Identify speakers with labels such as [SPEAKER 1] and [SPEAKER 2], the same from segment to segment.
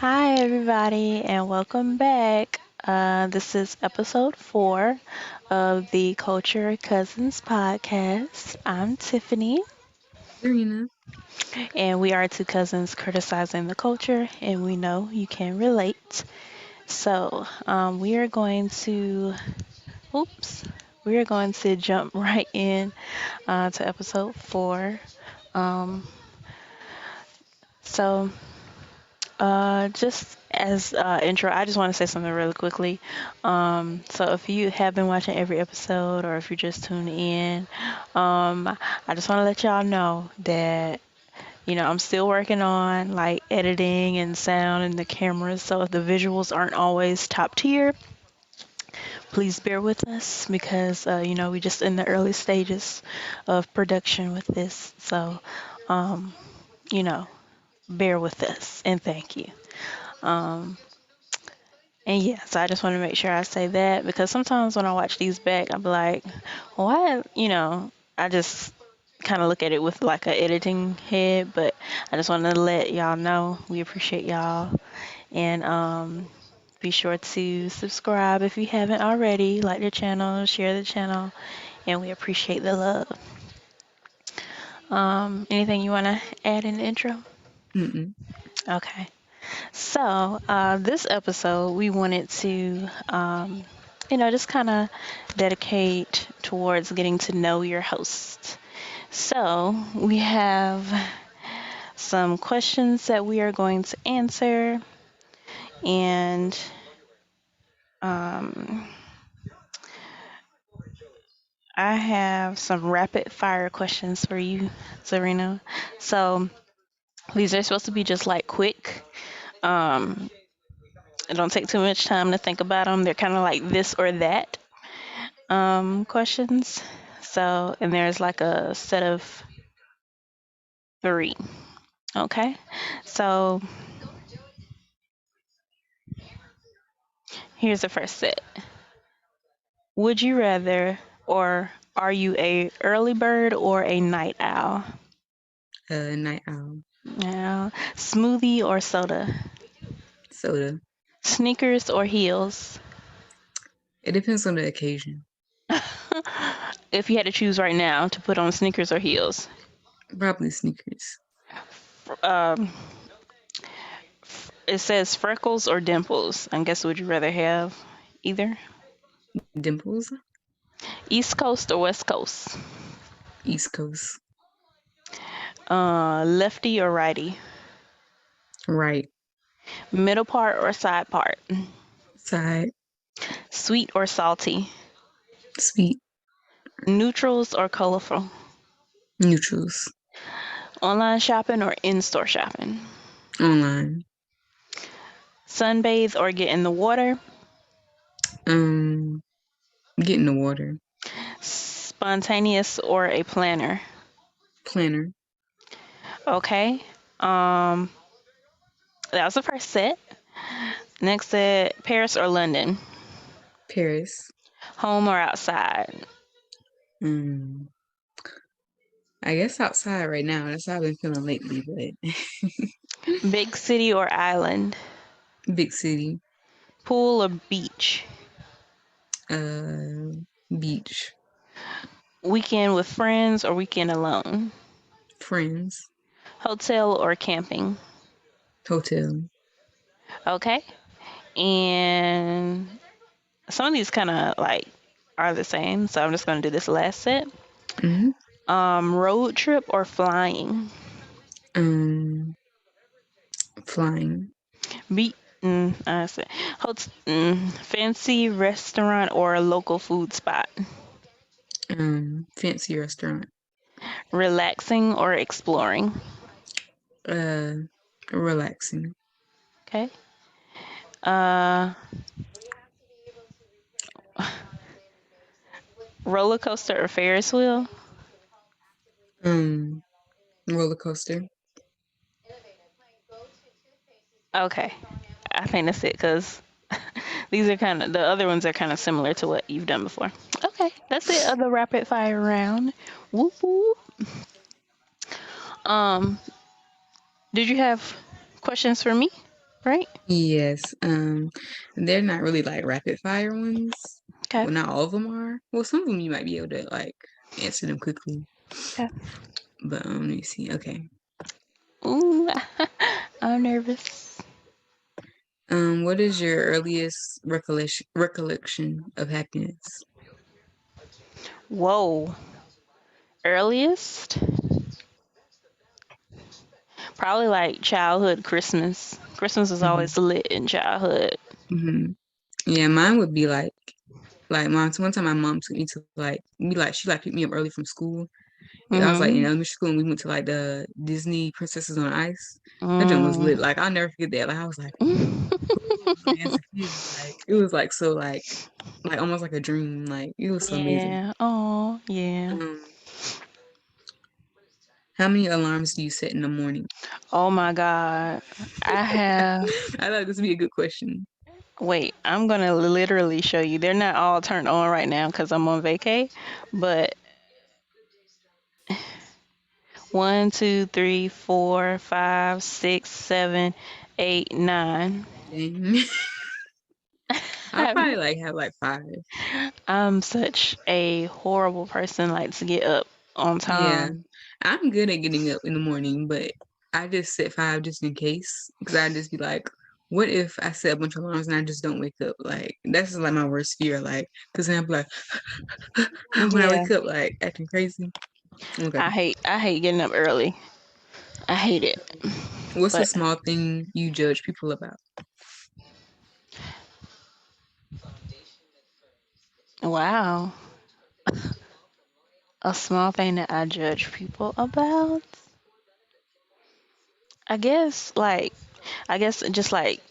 [SPEAKER 1] Hi, everybody, and welcome back. This is episode 4 of the Culture Cousins podcast. I'm Tiffany,
[SPEAKER 2] Zerrina.
[SPEAKER 1] and we are two cousins criticizing the culture, and we know you can relate. We are going to, oops, we are going to jump right in to episode 4. Um, so, just as intro, I just want to say something really quickly. So if you have been watching every episode, or if you're just tuning in, I just want to let y'all know that I'm still working on like editing and sound and the cameras. So if the visuals aren't always top tier, please bear with us because we just in the early stages of production with this. So, um, you know, bear with us and thank you. Um, And yeah, so I just want to make sure I say that because sometimes when I watch these back, I'm like, why, I just kind of look at it with like a editing head, but I just want to let y'all know we appreciate y'all and be sure to subscribe if you haven't already, like the channel, share the channel, and we appreciate the love. Anything you want to add in the intro?
[SPEAKER 2] Mm-mm.
[SPEAKER 1] Okay. So, this episode, we wanted to, just kind of dedicate towards getting to know your host. So, we have some questions that we are going to answer, and um, I have some rapid fire questions for you, Zerrina. So, these are supposed to be just like quick. Um, it don't take too much time to think about them. They're kind of like this or that questions. So, and there's like a set of 3. Okay. So, here's the first set. Would you rather, or are you a early bird or a night owl?
[SPEAKER 2] Night owl.
[SPEAKER 1] Now, smoothie or soda?
[SPEAKER 2] Soda.
[SPEAKER 1] Sneakers or heels?
[SPEAKER 2] It depends on the occasion.
[SPEAKER 1] If you had to choose right now to put on sneakers or heels,
[SPEAKER 2] Probably sneakers.
[SPEAKER 1] um, it says freckles or dimples. I guess would you rather have either?
[SPEAKER 2] Dimples.
[SPEAKER 1] East Coast or West Coast?
[SPEAKER 2] East Coast.
[SPEAKER 1] Lefty or righty?
[SPEAKER 2] Right.
[SPEAKER 1] Middle part or side part?
[SPEAKER 2] Side.
[SPEAKER 1] Sweet or salty?
[SPEAKER 2] Sweet.
[SPEAKER 1] Neutrals or colorful?
[SPEAKER 2] Neutrals.
[SPEAKER 1] Online shopping or in-store shopping?
[SPEAKER 2] Online.
[SPEAKER 1] Sunbathe or get in the water?
[SPEAKER 2] Um. Get in the water.
[SPEAKER 1] Spontaneous or a planner?
[SPEAKER 2] Planner.
[SPEAKER 1] Okay. Um, that was the first set. Next set, Paris or London?
[SPEAKER 2] Paris.
[SPEAKER 1] Home or outside?
[SPEAKER 2] Um. I guess outside right now. That's how I've been feeling lately. But
[SPEAKER 1] Big city or island?
[SPEAKER 2] big city.
[SPEAKER 1] Pool or beach?
[SPEAKER 2] Uh. Beach.
[SPEAKER 1] Weekend with friends or weekend alone?
[SPEAKER 2] Friends.
[SPEAKER 1] Hotel or camping?
[SPEAKER 2] Hotel.
[SPEAKER 1] Okay. And some of these kind of like are the same, so I'm just going to do this last set.
[SPEAKER 2] Mm-hmm.
[SPEAKER 1] Road trip or flying?
[SPEAKER 2] Um. Flying.
[SPEAKER 1] Be I said, fancy restaurant or a local food spot?
[SPEAKER 2] Fancy restaurant.
[SPEAKER 1] Relaxing or exploring?
[SPEAKER 2] Uh, Relaxing.
[SPEAKER 1] Okay. Uh, roller coaster or Ferris wheel?
[SPEAKER 2] Um, Roller coaster.
[SPEAKER 1] Okay. I think that's it because these are the other ones are kind of similar to what you've done before. Okay, that's it of the rapid fire round. Whoop whoop. Um, did you have questions for me? right?
[SPEAKER 2] Yes. They're not really like rapid fire ones.
[SPEAKER 1] Okay.
[SPEAKER 2] Well, not all of them are. Well, some of them you might be able to like answer them quickly.
[SPEAKER 1] Okay.
[SPEAKER 2] But let me see. Okay.
[SPEAKER 1] Ooh, I'm nervous.
[SPEAKER 2] What is your earliest recollection of happiness?
[SPEAKER 1] Whoa. Earliest? Probably like childhood Christmas. Christmas was
[SPEAKER 2] Hmm.
[SPEAKER 1] always lit in childhood.
[SPEAKER 2] Hmm. Yeah, mine would be like mom. One time my mom took me to she like picked me up early from school. I was like in
[SPEAKER 1] Mm-hmm.
[SPEAKER 2] elementary school and we went to like the Disney Princesses on Ice. That joint was
[SPEAKER 1] Mm.
[SPEAKER 2] lit. Like I'll never forget that. Like I was like, like, as a kid, like it was like so like almost like a dream. Like it was so amazing.
[SPEAKER 1] Yeah. Oh, yeah.
[SPEAKER 2] Um, how many alarms do you set in the morning?
[SPEAKER 1] Oh my God. I have.
[SPEAKER 2] I thought this would be a good question.
[SPEAKER 1] Wait, I'm gonna literally show you. They're not all turned on right now because I'm on vacay, but one, two, three, four, five, six, seven, eight, nine.
[SPEAKER 2] Dang. I'll probably like have like five.
[SPEAKER 1] I'm such a horrible person, like to get up on
[SPEAKER 2] Yeah,
[SPEAKER 1] time.
[SPEAKER 2] I'm good at getting up in the morning, but I just set five just in case. Because I just be like, what if I set a bunch of alarms and I just don't wake up? Like that's just like my worst fear. Like, because then I'm like, when I
[SPEAKER 1] Yeah,
[SPEAKER 2] wake up, like acting crazy. Okay,
[SPEAKER 1] I hate getting up early. I hate it.
[SPEAKER 2] what's a
[SPEAKER 1] But
[SPEAKER 2] small thing you judge people about?
[SPEAKER 1] wow, a small thing that I judge people about. I guess like I guess just like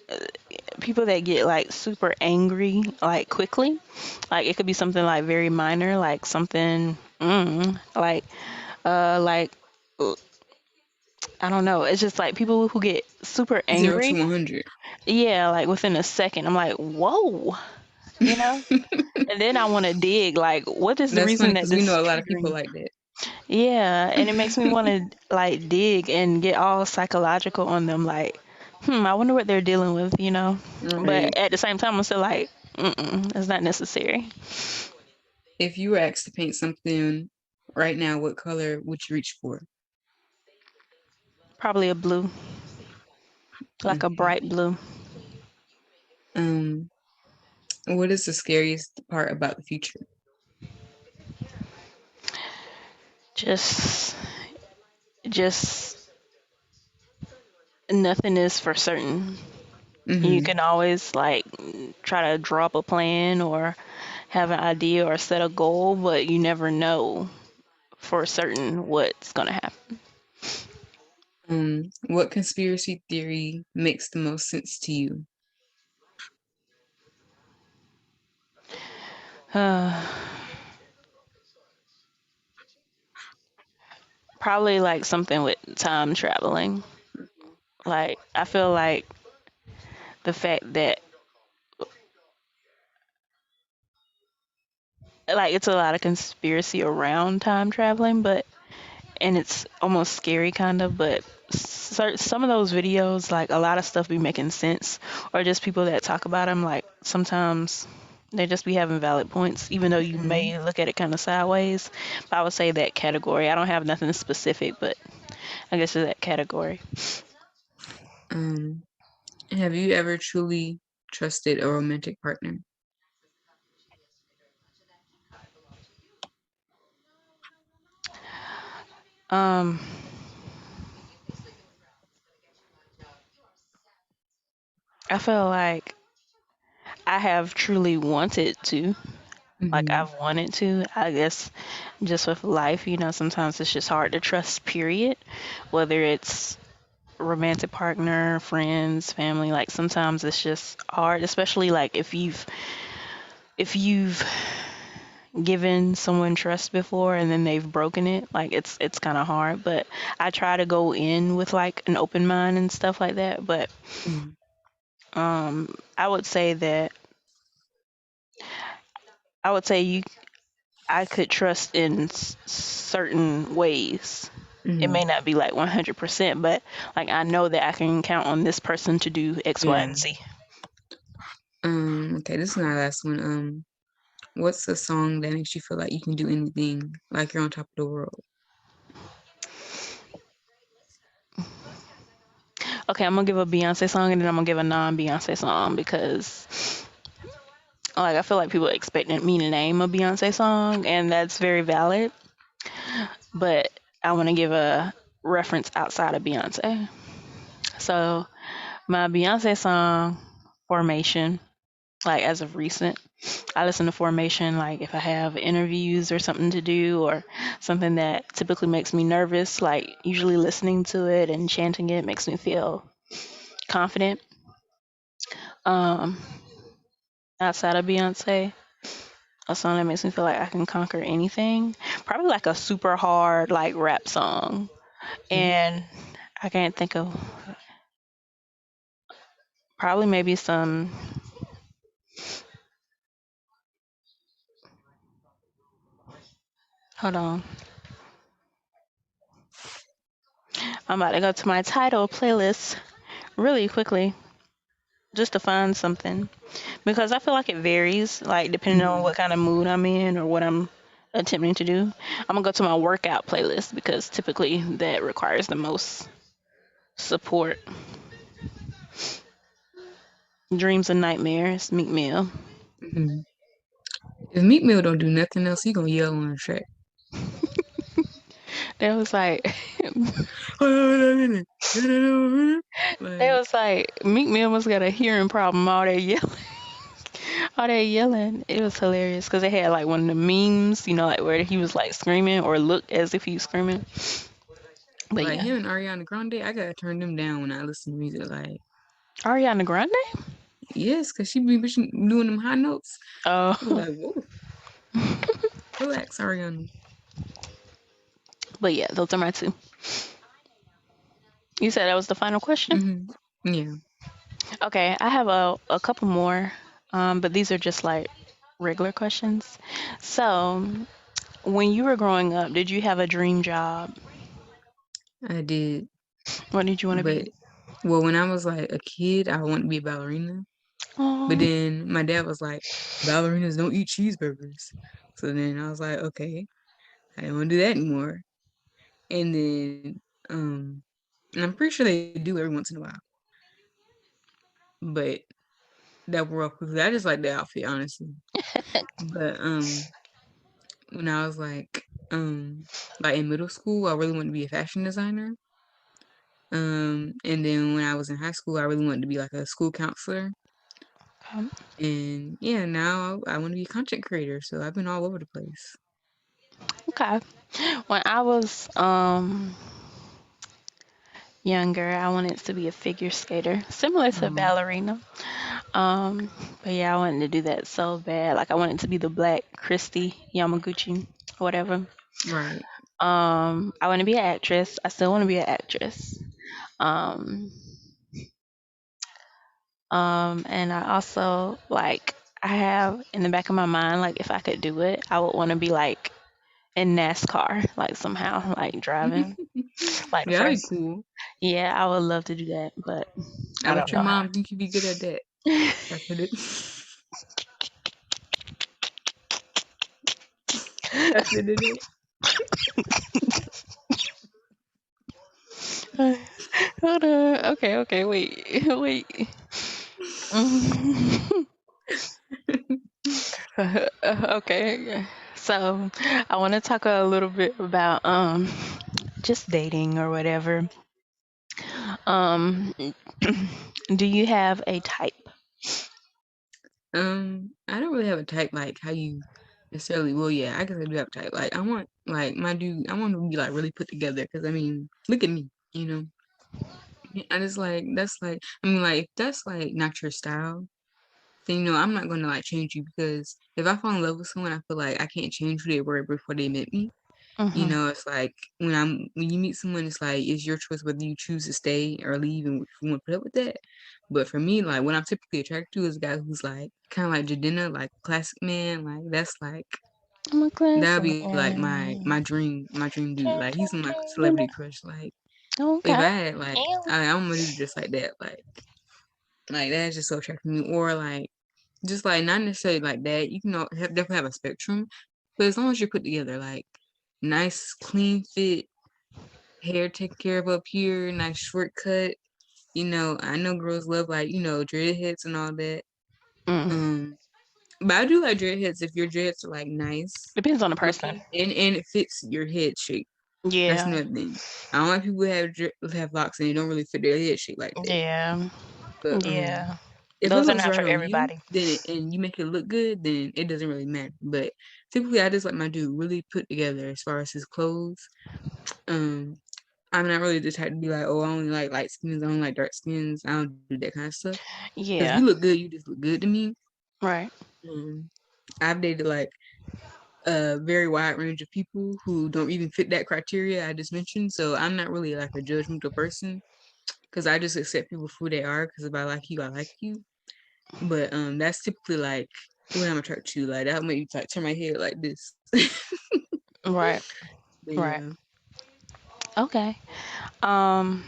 [SPEAKER 1] people that get like super angry like quickly. Like it could be something like very minor, like something like I don't know. It's just like people who get super
[SPEAKER 2] 0 to 100.
[SPEAKER 1] yeah, like within a second. I'm like, whoa, you know? And then I want to dig, like, what is the
[SPEAKER 2] That's funny
[SPEAKER 1] reason that
[SPEAKER 2] because we
[SPEAKER 1] this is
[SPEAKER 2] know a lot of people
[SPEAKER 1] triggering?
[SPEAKER 2] like that.
[SPEAKER 1] Yeah, and it makes me want to like dig and get all psychological on them, like, I wonder what they're dealing with, you know?
[SPEAKER 2] Right.
[SPEAKER 1] But at the same time, I'm still like, it's not necessary.
[SPEAKER 2] If you were asked to paint something right now, what color would you reach for?
[SPEAKER 1] Probably a blue, like a
[SPEAKER 2] Okay.
[SPEAKER 1] bright blue.
[SPEAKER 2] Um, what is the scariest part about the future?
[SPEAKER 1] Just, just nothing is for certain. You
[SPEAKER 2] Hmm.
[SPEAKER 1] can always like try to draw up a plan or have an idea or set a goal, but you never know for certain what's gonna happen.
[SPEAKER 2] What conspiracy theory makes the most sense to you?
[SPEAKER 1] Probably like something with time traveling. Like I feel like the fact that like it's a lot of conspiracy around time traveling, but and it's almost scary kind of, but some of those videos, like a lot of stuff be making sense, or just people that talk about them, like sometimes they just be having valid points, even though you
[SPEAKER 2] Hmm.
[SPEAKER 1] may look at it kind of sideways. But I would say that category. I don't have nothing specific, but I guess it's that category.
[SPEAKER 2] Um, have you ever truly trusted a romantic partner?
[SPEAKER 1] Um, I feel like I have truly wanted to. Like
[SPEAKER 2] Hmm.
[SPEAKER 1] I've wanted to. I guess just with life, sometimes it's just hard to trust. Period. Whether it's romantic partner, friends, family, like sometimes it's just hard, especially like if you've given someone trust before and then they've broken it, like it's kind of hard, but I try to go in with like an open mind and stuff like that, but
[SPEAKER 2] Hmm.
[SPEAKER 1] I would say that I would say you I could trust in certain ways. It
[SPEAKER 2] Hmm.
[SPEAKER 1] may not be like 100%, but like I know that I can count on this person to do X, Y,
[SPEAKER 2] Yeah.
[SPEAKER 1] and Z.
[SPEAKER 2] Okay, this is my last one. What's a song that makes you feel like you can do anything, like you're on top of the world?
[SPEAKER 1] Okay, I'm gonna give a Beyonce song and then I'm gonna give a non-Beyonce song because like I feel like people expecting me to name a Beyonce song and that's very valid, but I want to give a reference outside of Beyonce. So my Beyonce song, Formation, like as of recent, I listen to Formation like if I have interviews or something to do or something that typically makes me nervous, like usually listening to it and chanting it makes me feel confident. Um, Outside of Beyonce, a song that makes me feel like I can conquer anything, probably like a super hard like rap song.
[SPEAKER 2] Mhm.
[SPEAKER 1] And I can't think of probably maybe some. Hold on, I'm about to go to my title playlist really quickly just to find something because I feel like it varies, like depending on
[SPEAKER 2] Mhm.
[SPEAKER 1] what kind of mood I'm in or what I'm attempting to do. I'm gonna go to my workout playlist because typically that requires the most support. Dreams and Nightmares, Meek Mill.
[SPEAKER 2] Mhm. If Meat Mill don't do nothing else, he gonna yell on the track.
[SPEAKER 1] That was like, that
[SPEAKER 2] Like,
[SPEAKER 1] was like Meek Mill must got a hearing problem. All that yelling, all that yelling. It was hilarious because they had like one of the memes, like where he was like screaming or looked as if he was screaming. But
[SPEAKER 2] like
[SPEAKER 1] yeah,
[SPEAKER 2] him and Ariana Grande, I gotta turn them down when I listen to music. Like,
[SPEAKER 1] Ariana Grande.
[SPEAKER 2] yes, cause she be doing them high notes. I be
[SPEAKER 1] Oh,
[SPEAKER 2] like, whoa, relax, Ariana.
[SPEAKER 1] but yeah, those are my two. You said that was the final question.
[SPEAKER 2] Hmm. Yeah,
[SPEAKER 1] Okay, I have a couple more, but these are just like regular questions. So, when you were growing up, did you have a dream job?
[SPEAKER 2] I did.
[SPEAKER 1] What did you want to
[SPEAKER 2] But
[SPEAKER 1] be?
[SPEAKER 2] well, when I was like a kid, I wanted to be a ballerina. But
[SPEAKER 1] Oh,
[SPEAKER 2] then my dad was like, ballerinas don't eat cheeseburgers. So then I was like, okay, I don't want to do that anymore. And then, and I'm pretty sure they do every once in a while. But that wore off quickly. I just like the outfit, honestly. But when I was like in middle school, I really wanted to be a fashion designer. And then when I was in high school, I really wanted to be like a school counselor.
[SPEAKER 1] um,
[SPEAKER 2] And yeah, now I want to be a content creator. So I've been all over the place.
[SPEAKER 1] okay. When I was younger, I wanted to be a figure skater, similar to a
[SPEAKER 2] Um,
[SPEAKER 1] ballerina. Um, but yeah, I wanted to do that so bad. Like I wanted to be the Black Christy Yamaguchi, whatever.
[SPEAKER 2] right.
[SPEAKER 1] I want to be an actress. I still want to be an actress. Um, and I also like I have in the back of my mind like if I could do it, I would want to be like in NASCAR, like somehow like driving like the
[SPEAKER 2] Yeah, that'd be
[SPEAKER 1] first.
[SPEAKER 2] cool.
[SPEAKER 1] Yeah, I would love to do that, but
[SPEAKER 2] I
[SPEAKER 1] I don't
[SPEAKER 2] bet your
[SPEAKER 1] know how.
[SPEAKER 2] mom think you'd be good at that. After the after the day.
[SPEAKER 1] Hold on. Okay, okay, wait, wait. Okay. So I want to talk a little bit about just dating or whatever. Um, do you have a type?
[SPEAKER 2] I don't really have a type like how you necessarily. Well, yeah, I guess I do have a type. Like I want like my dude. I want to be like really put together because I mean, look at me. I just like that's like I mean like if that's like not your style, then I'm not gonna like change you because if I fall in love with someone, I feel like I can't change who they were before they met me.
[SPEAKER 1] Hmm.
[SPEAKER 2] It's like when you meet someone, it's like it's your choice whether you choose to stay or leave and if you want to put up with that. But for me, like what I'm typically attracted to is a guy who's like kind of like Jadena, like classic man, like that's like
[SPEAKER 1] I'm a
[SPEAKER 2] That'd
[SPEAKER 1] classy
[SPEAKER 2] be like
[SPEAKER 1] man.
[SPEAKER 2] my dream dude. Like
[SPEAKER 1] Can't
[SPEAKER 2] he's
[SPEAKER 1] talk
[SPEAKER 2] my
[SPEAKER 1] to
[SPEAKER 2] celebrity
[SPEAKER 1] me.
[SPEAKER 2] crush. Like if I
[SPEAKER 1] Okay.
[SPEAKER 2] had like I'm gonna do just like that. Like that's just so attractive to me. Or like just like not necessarily like that. You can definitely have a spectrum, but as long as you're put together, like nice clean fit, hair taken care of up here, nice short cut. I know girls love like dreadheads and all that.
[SPEAKER 1] Mm.
[SPEAKER 2] Um, but I do like dreadheads if your dreads are like nice
[SPEAKER 1] Depends on the person.
[SPEAKER 2] looking and it fits your head shape. That's
[SPEAKER 1] Yeah.
[SPEAKER 2] another thing. I don't like people who have locks and they don't really fit their head shape like that.
[SPEAKER 1] Yeah.
[SPEAKER 2] But
[SPEAKER 1] Yeah.
[SPEAKER 2] if it
[SPEAKER 1] Those are
[SPEAKER 2] looks
[SPEAKER 1] not for
[SPEAKER 2] right on you,
[SPEAKER 1] everybody.
[SPEAKER 2] and you make it look good, then it doesn't really matter. But typically, I just like my dude really put together as far as his clothes. Um, I'm not really the type to be like, oh, I only like light skins, I don't like dark skins. I don't do that kind of stuff. Because if you
[SPEAKER 1] Yeah.
[SPEAKER 2] look good, you just look good to me.
[SPEAKER 1] Right.
[SPEAKER 2] Um, I've dated like a very wide range of people who don't even fit that criteria I just mentioned. So I'm not really like a judgmental person because I just accept people for who they are. Because if I like you, I like you. But that's typically like what I'm attracted to. Like that'll make you like turn my head like this.
[SPEAKER 1] Right.
[SPEAKER 2] But
[SPEAKER 1] Right.
[SPEAKER 2] yeah,
[SPEAKER 1] Okay. Um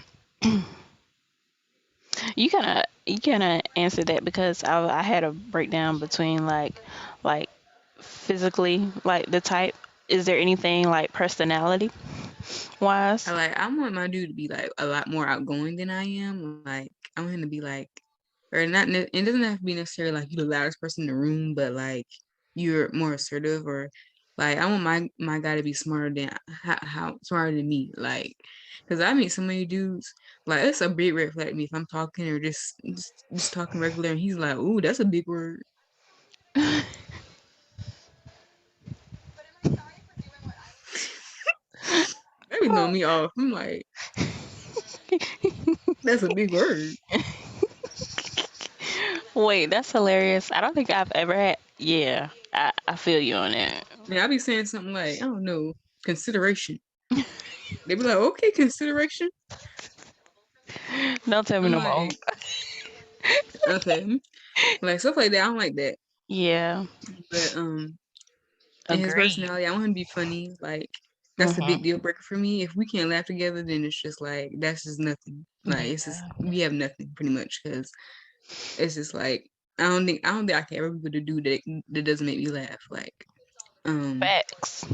[SPEAKER 1] you kind of answered that because I had a breakdown between like physically like the type. Is there anything like personality wise?
[SPEAKER 2] I want my dude to be like a lot more outgoing than I am. Like I want him to be like, or not. It doesn't have to be necessarily like you the loudest person in the room, but like you're more assertive or. Like I want my guy to be smarter than how smarter than me. Like, cause I meet so many dudes. Like it's a big red flag to me if I'm talking or just talking regular, and he's like, "Ooh, that's a big word." They be throwing me off. I'm like, that's a big word.
[SPEAKER 1] Wait, that's hilarious. I don't think I've ever had. Yeah, I feel you on that.
[SPEAKER 2] Yeah, I be saying something like, I don't know, consideration. They be like, okay, consideration.
[SPEAKER 1] Don't tell me
[SPEAKER 2] I'm
[SPEAKER 1] no more.
[SPEAKER 2] like, okay, like stuff like that. I don't like that.
[SPEAKER 1] Yeah,
[SPEAKER 2] But and his
[SPEAKER 1] agreed.
[SPEAKER 2] personality, I want him to be funny. Like that's a big
[SPEAKER 1] Mhm.
[SPEAKER 2] deal breaker for me. If we can't laugh together, then it's just like that's just nothing. Like it's just
[SPEAKER 1] Yeah.
[SPEAKER 2] we have nothing pretty much because it's just like I don't think I can ever be with a dude that doesn't make me laugh. Like um
[SPEAKER 1] Facts.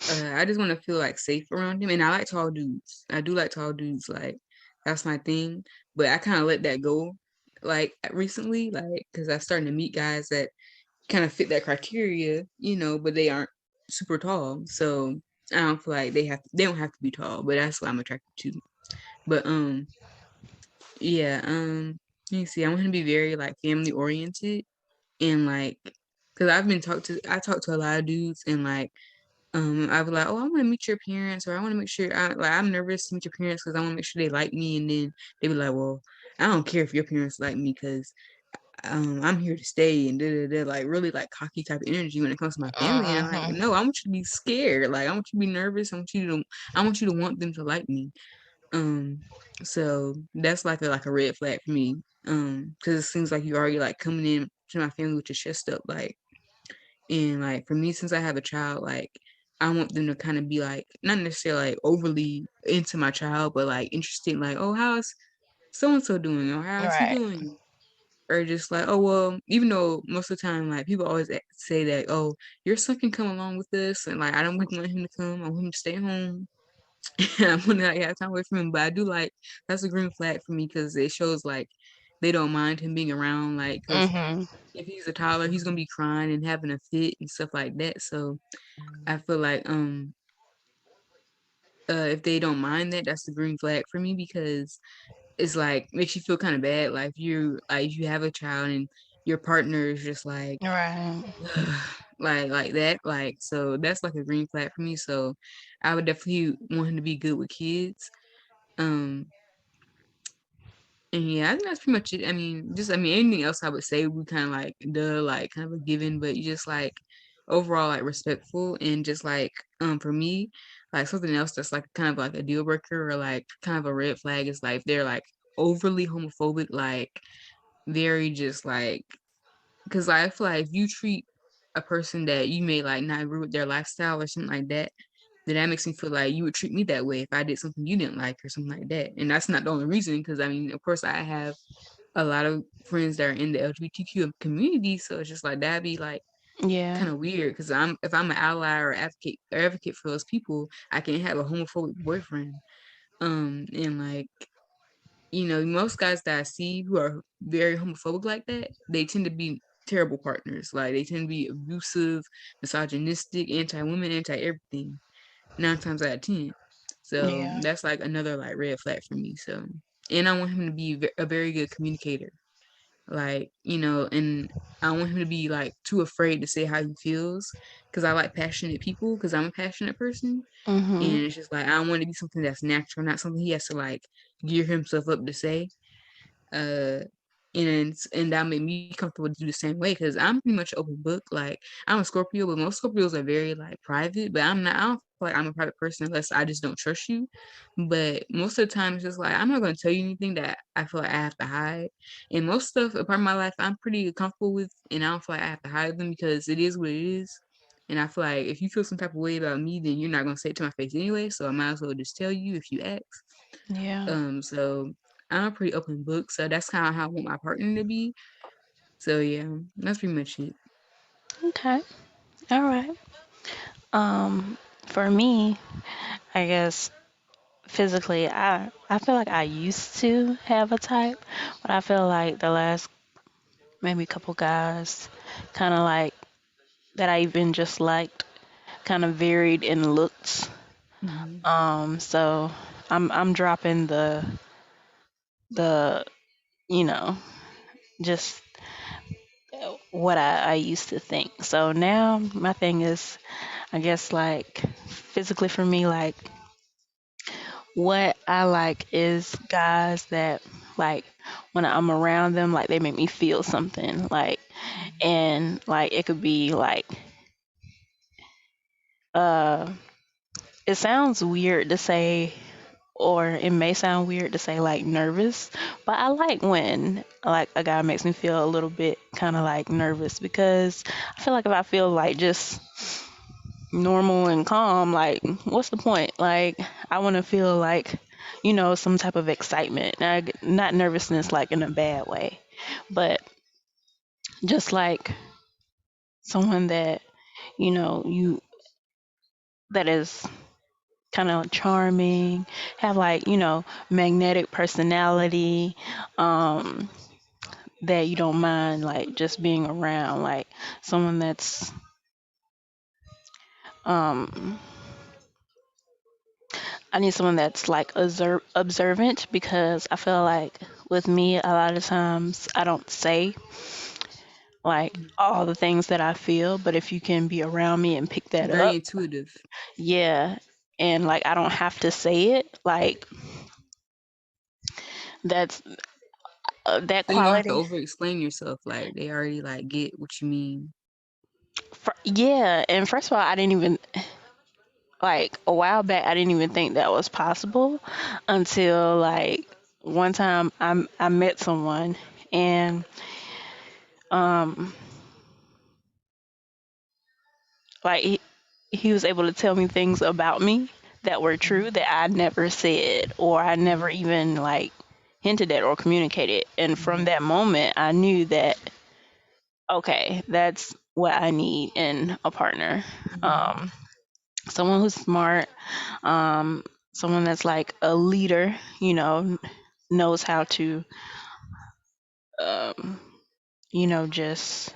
[SPEAKER 2] I just want to feel like safe around him, and I like tall dudes. I do like tall dudes. Like that's my thing. But I kind of let that go, like recently, like because I started to meet guys that kind of fit that criteria, but they aren't super tall. So I don't feel like they don't have to be tall, but that's what I'm attracted to. But yeah, let me see. I want him to be very like family oriented and like, because I talked to a lot of dudes and like I was like, oh, I want to meet your parents, or I want to make sure I'm nervous to meet your parents because I want to make sure they like me, and then they be like, well, I don't care if your parents like me because I'm here to stay and like really like cocky type of energy when it comes to my family, and I'm like,
[SPEAKER 1] Mhm.
[SPEAKER 2] no, I want you to be scared, like I want you to be nervous, I want you to want them to like me, um, so that's like a red flag for me, because it seems like you already like coming in to my family with your chest up, like and like for me, since I have a child, like I want them to kind of be like not necessarily like overly into my child, but like interested, like, oh, how's so and so doing, or how's he
[SPEAKER 1] Right.
[SPEAKER 2] doing, or just like, oh well, even though most of the time, like people always say that, oh, your son can come along with us, and like I don't really want him to come, I want him to stay home. And I want to like have time away from him, but I do like that's a green flag for me because it shows like they don't mind him being around, like because
[SPEAKER 1] Mhm.
[SPEAKER 2] if he's a toddler, he's gonna be crying and having a fit and stuff like that. So I feel like if they don't mind that, that's the green flag for me because it's like makes you feel kind of bad. Like if you have a child and your partner is just like
[SPEAKER 1] Right.
[SPEAKER 2] like that. Like so that's like a green flag for me. So I would definitely want him to be good with kids. Um and yeah, I think that's pretty much it. I mean anything else I would say we kind of like like kind of a given, but you just like overall like respectful and just like for me, like something else that's like kind of like a deal breaker or like kind of a red flag is like if they're like overly homophobic, like very just like because I feel like if you treat a person that you may like not agree with their lifestyle or something like that, then that makes me feel like you would treat me that way if I did something you didn't like or something like that. And that's not the only reason, because I mean, of course, I have a lot of friends that are in the LGBTQ community, so it's just like that'd be like
[SPEAKER 1] Yeah.
[SPEAKER 2] kind of weird because if I'm an ally or advocate for those people, I can't have a homophobic boyfriend. And like, most guys that I see who are very homophobic like that, they tend to be terrible partners. Like they tend to be abusive, misogynistic, anti-women, anti-everything. 9 times out of 10. So
[SPEAKER 1] Yeah.
[SPEAKER 2] that's like another like red flag for me. So, and I want him to be a very good communicator. Like, and I don't want him to be like too afraid to say how he feels because I like passionate people because I'm a passionate person.
[SPEAKER 1] Mhm.
[SPEAKER 2] And it's just like I want it to be something that's natural, not something he has to like gear himself up to say. Uh, and that made me comfortable to do the same way because I'm pretty much an open book. Like I'm a Scorpio, but most Scorpios are very like private. But I'm not. I don't feel like I'm a private person unless I just don't trust you. But most of the time, it's just like I'm not going to tell you anything that I feel like I have to hide. And most stuff, a part of my life, I'm pretty comfortable with, and I don't feel like I have to hide them because it is what it is. And I feel like if you feel some type of way about me, then you're not going to say it to my face anyway. So I might as well just tell you if you ask.
[SPEAKER 1] Yeah.
[SPEAKER 2] So I'm a pretty open book, so that's kind of how I want my partner to be. So yeah, that's pretty much it.
[SPEAKER 1] Okay. All right. For me, I guess physically, I feel like I used to have a type, but I feel like the last maybe couple guys, kind of like that I even just liked, kind of varied in looks.
[SPEAKER 2] Hmm.
[SPEAKER 1] So I'm dropping the you know just what I used to think. So now my thing is, I guess, like physically for me, like what I like is guys that, like, when I'm around them, like they make me feel something, like, and like it could be like uh it sounds weird to say, or it may sound weird to say like nervous, but I like when like a guy makes me feel a little bit kind of like nervous, because I feel like if I feel like just normal and calm, like what's the point? Like I want to feel like, some type of excitement, not nervousness like in a bad way, but just like someone that, you that is kind of charming, have like, magnetic personality, um, that you don't mind like just being around, like someone that's um I need someone that's like observant, because I feel like with me a lot of times I don't say like all the things that I feel, but if you can be around me and pick that
[SPEAKER 2] Very
[SPEAKER 1] up,
[SPEAKER 2] intuitive.
[SPEAKER 1] yeah, and like I don't have to say it, like that's that
[SPEAKER 2] So you don't have to
[SPEAKER 1] quality.
[SPEAKER 2] over explain yourself. Like they already like get what you mean.
[SPEAKER 1] Yeah, and first of all, I didn't even, like a while back, I didn't even think that was possible until like one time I met someone, and um like he was able to tell me things about me that were true that I never said, or I never
[SPEAKER 2] Hmm.
[SPEAKER 1] even like hinted at or communicated. And from
[SPEAKER 2] Hmm.
[SPEAKER 1] that moment, I knew that, okay, that's what I need in a partner.
[SPEAKER 2] Hmm.
[SPEAKER 1] Um, Someone who's smart, someone that's like a leader, knows how to, um, just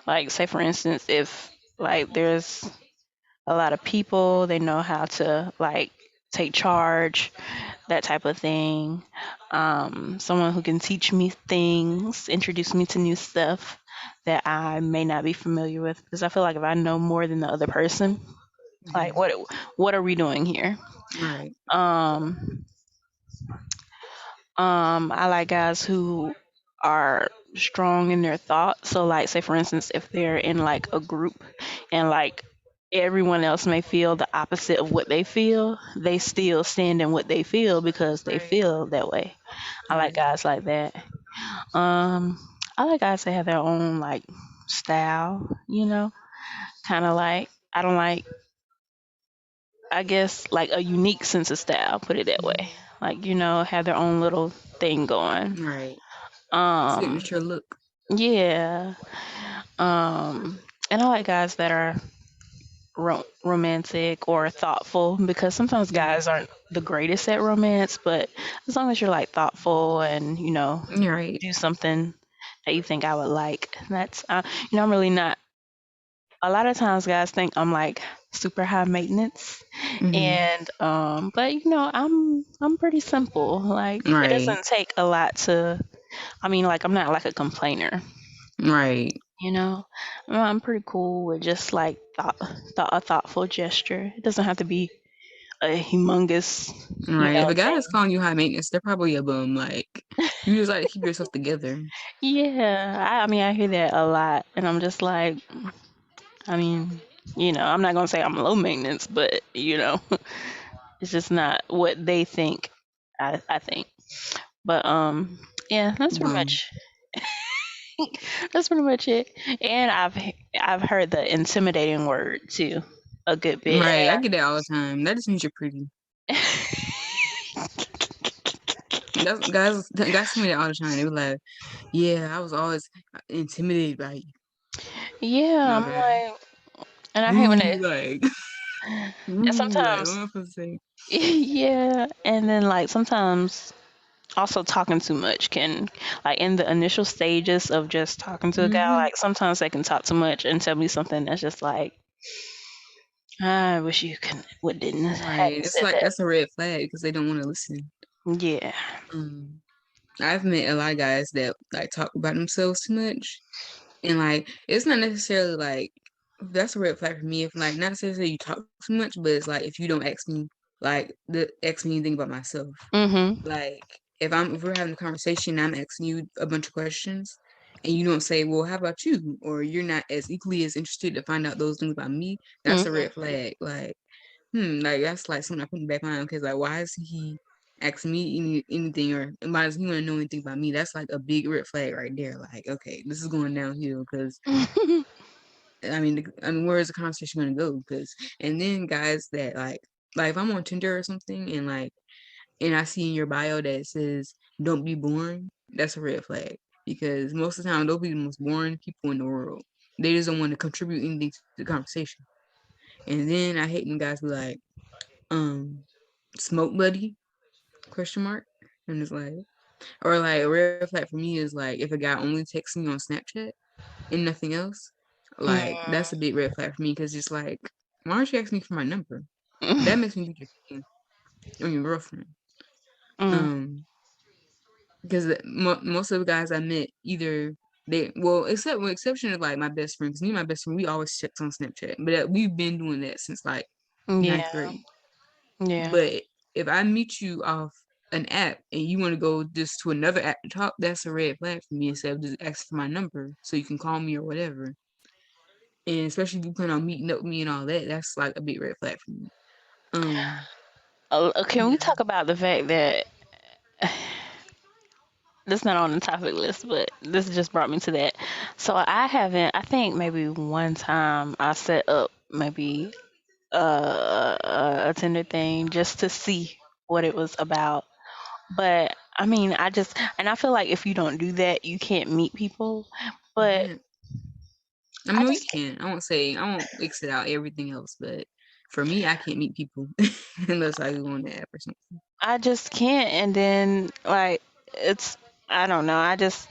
[SPEAKER 1] like, say for instance, if like there's a lot of people, they know how to like take charge, that type of thing. Someone who can teach me things, introduce me to new stuff that I may not be familiar with, because I feel like if I know more than the other person, like
[SPEAKER 2] Hmm.
[SPEAKER 1] what are we doing here?
[SPEAKER 2] Right.
[SPEAKER 1] Um, I like guys who are strong in their thoughts. So, like, say for instance, if they're in like a group and like everyone else may feel the opposite of what they feel, they still stand in what they feel because they
[SPEAKER 2] Right.
[SPEAKER 1] feel that way. I like
[SPEAKER 2] Right.
[SPEAKER 1] guys like that. Um, I like guys that have their own like style, you know? Kind of like, I don't like, I guess, like a unique sense of style, put it that way.
[SPEAKER 2] Mhm.
[SPEAKER 1] Like, have their own little thing going.
[SPEAKER 2] Right.
[SPEAKER 1] Um,
[SPEAKER 2] Signature look.
[SPEAKER 1] yeah. And I like guys that are romantic or thoughtful because sometimes guys
[SPEAKER 2] Mhm.
[SPEAKER 1] aren't the greatest at romance, but as long as you're like thoughtful and,
[SPEAKER 2] You're right.
[SPEAKER 1] do something that you think I would like, that's, I'm really not. A lot of times guys think I'm like super high maintenance
[SPEAKER 2] Mhm.
[SPEAKER 1] and but I'm pretty simple. Like it
[SPEAKER 2] Right.
[SPEAKER 1] doesn't take a lot to like I'm not like a complainer.
[SPEAKER 2] Right.
[SPEAKER 1] You know, I'm pretty cool with just like a thoughtful gesture. It doesn't have to be a humongous,
[SPEAKER 2] Right. If a guy is
[SPEAKER 1] thing.
[SPEAKER 2] calling you high maintenance, they're probably a bum. Like you just like to keep yourself together.
[SPEAKER 1] Yeah, I hear that a lot, and I'm just like, I mean, I'm not gonna say I'm low maintenance, but it's just not what they think. I think, but yeah,
[SPEAKER 2] Bum.
[SPEAKER 1] that's pretty much it. And I've heard the intimidating word too a good bit.
[SPEAKER 2] Right. I get that all the time. That just means you're pretty. That's, guys tell me that all the time. They be like, "Yeah, I was always intimidated by you."
[SPEAKER 1] Yeah, I'm
[SPEAKER 2] Okay.
[SPEAKER 1] like, and I hate when
[SPEAKER 2] Ooh,
[SPEAKER 1] it.
[SPEAKER 2] like,
[SPEAKER 1] And
[SPEAKER 2] ooh, like, what
[SPEAKER 1] sometimes,
[SPEAKER 2] am I supposed to say?
[SPEAKER 1] yeah, and then like sometimes also talking too much can, like in the initial stages of just talking to a guy,
[SPEAKER 2] Hmm.
[SPEAKER 1] like sometimes they can talk too much and tell me something that's just like, I wish you couldn't, would didn't
[SPEAKER 2] Right.
[SPEAKER 1] hadn't
[SPEAKER 2] It's
[SPEAKER 1] said
[SPEAKER 2] like
[SPEAKER 1] that.
[SPEAKER 2] that's a red flag because they don't want to listen.
[SPEAKER 1] Yeah.
[SPEAKER 2] Um, I've met a lot of guys that like talk about themselves too much, and like it's not necessarily like that's a red flag for me. If like not necessarily you talk too much, but it's like if you don't ask me anything about myself.
[SPEAKER 1] Mhm.
[SPEAKER 2] Like if we're having a conversation, I'm asking you a bunch of questions, and you don't say, "Well, how about you?" or you're not as equally as interested to find out those things about me. That's a
[SPEAKER 1] Mhm.
[SPEAKER 2] red flag. Like that's like something I put in the back of my mind because like why is he asking me anything or why does he want to know anything about me? That's like a big red flag right there. Like okay, this is going downhill because I mean, where is the conversation going to go? Because and then guys that like if I'm on Tinder or something and I see in your bio that it says don't be boring, that's a red flag because most of the time they'll be the most boring people in the world. They just don't want to contribute anything to the conversation. And then I hate when guys be like, um, smoke buddy question mark, and it's like or like a red flag for me is like if a guy only texts me on Snapchat and nothing else, like that's a big red flag for me because it's like why aren't you asking me for my number? That makes me think you're cheating on your girlfriend.
[SPEAKER 1] Mm.
[SPEAKER 2] Um, because most of the guys I met either they well except with exception of like my best friend because me and my best friend we always text on Snapchat, but we've been doing that since like ninth
[SPEAKER 1] Yeah.
[SPEAKER 2] grade.
[SPEAKER 1] Yeah.
[SPEAKER 2] But if I meet you off an app and you want to go just to another app to talk, that's a red flag for me instead of just asking for my number so you can call me or whatever. And especially if you plan on meeting up with me and all that, that's like a big red flag for me. Um,
[SPEAKER 1] Can we
[SPEAKER 2] yeah,
[SPEAKER 1] talk about the fact that that's not on the topic list, but this just brought me to that. So I haven't. I think maybe one time I set up maybe a Tinder thing just to see what it was about. But I just and I feel like if you don't do that, you can't meet people.
[SPEAKER 2] you
[SPEAKER 1] But
[SPEAKER 2] can't. I
[SPEAKER 1] I
[SPEAKER 2] mean, we
[SPEAKER 1] just
[SPEAKER 2] can. I won't exit out everything else, but for me, I can't meet people unless I go on the app or something.
[SPEAKER 1] I just can't. And then like it's I don't know. I just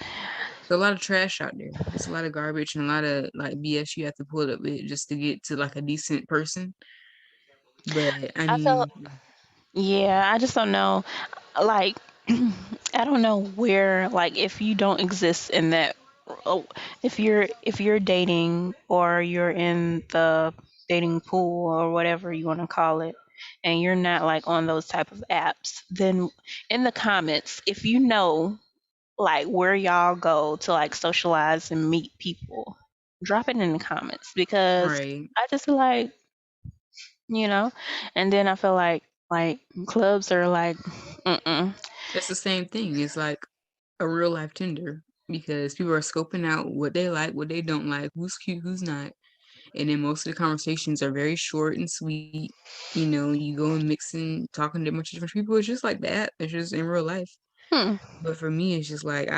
[SPEAKER 2] There's a lot of trash out there. It's a lot of garbage and a lot of like BS you have to put up with just to get to like a decent person. But I
[SPEAKER 1] I feel
[SPEAKER 2] mean,
[SPEAKER 1] yeah. I just don't know. Like I don't know where like if you don't exist in that oh, if you're dating or you're in the dating pool or whatever you want to call it and you're not like on those type of apps, then in the comments if you know like where y'all go to like socialize and meet people, drop it in the comments because
[SPEAKER 2] right.
[SPEAKER 1] I just feel like you know and then I feel like clubs are like mm-mm.
[SPEAKER 2] It's the same thing. It's like a real life Tinder. because people are scoping out what they like, what they don't like, who's cute, who's not. And then most of the conversations are very short and sweet. You know, you go and mixing, talking to a bunch of different people. It's just like that. It's just in real life.
[SPEAKER 1] Hmm.
[SPEAKER 2] But for me, it's just like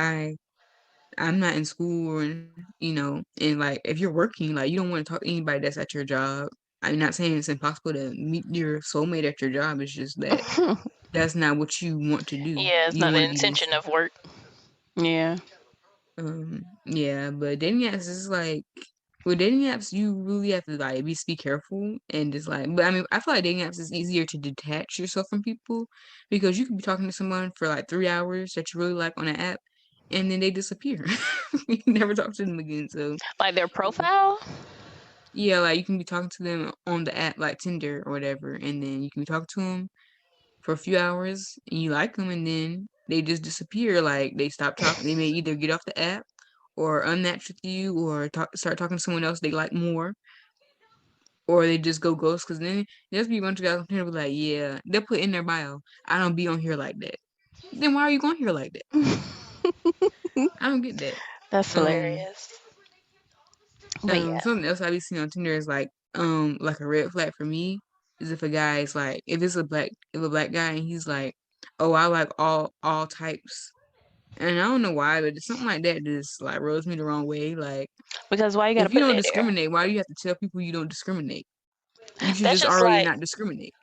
[SPEAKER 2] I'm not in school, and like if you're working, like you don't want to talk to anybody that's at your job. I'm not saying it's impossible to meet your soulmate at your job. It's just that that's not what you want to do.
[SPEAKER 1] Yeah, it's
[SPEAKER 2] You
[SPEAKER 1] not
[SPEAKER 2] want
[SPEAKER 1] the
[SPEAKER 2] to be
[SPEAKER 1] intention
[SPEAKER 2] messy.
[SPEAKER 1] of work. Yeah.
[SPEAKER 2] Yeah, but dating apps is like with dating apps, you really have to like be careful and just like. But I mean, I feel like dating apps is easier to detach yourself from people because you could be talking to someone for like 3 hours that you really like on an app, and then they disappear. You never talk to them again. So
[SPEAKER 1] Like their profile?
[SPEAKER 2] yeah, like you can be talking to them on the app like Tinder or whatever, and then you can be talking to them for a few hours and you like them, and then they just disappear. Like they stop talking. They may either get off the app or unmatch with you or start talking to someone else they like more, or they just go ghost. Because then there's be a bunch of guys on here be like, yeah, they'll put in their bio, I don't be on here like that. Then why are you going here like that? I don't get that.
[SPEAKER 1] That's
[SPEAKER 2] Um,
[SPEAKER 1] hilarious. But yeah.
[SPEAKER 2] Something else I be seeing on Tinder is like a red flag for me is if a guy is like, if a black guy and he's like, oh, I like all types. And I don't know why, but it's something like that just like rubs me the wrong way. Like,
[SPEAKER 1] Because why you gotta
[SPEAKER 2] if you
[SPEAKER 1] put
[SPEAKER 2] don't
[SPEAKER 1] that there?
[SPEAKER 2] discriminate, why do you have to tell people you don't discriminate? You should
[SPEAKER 1] That's
[SPEAKER 2] just
[SPEAKER 1] just
[SPEAKER 2] already
[SPEAKER 1] like
[SPEAKER 2] not discriminate.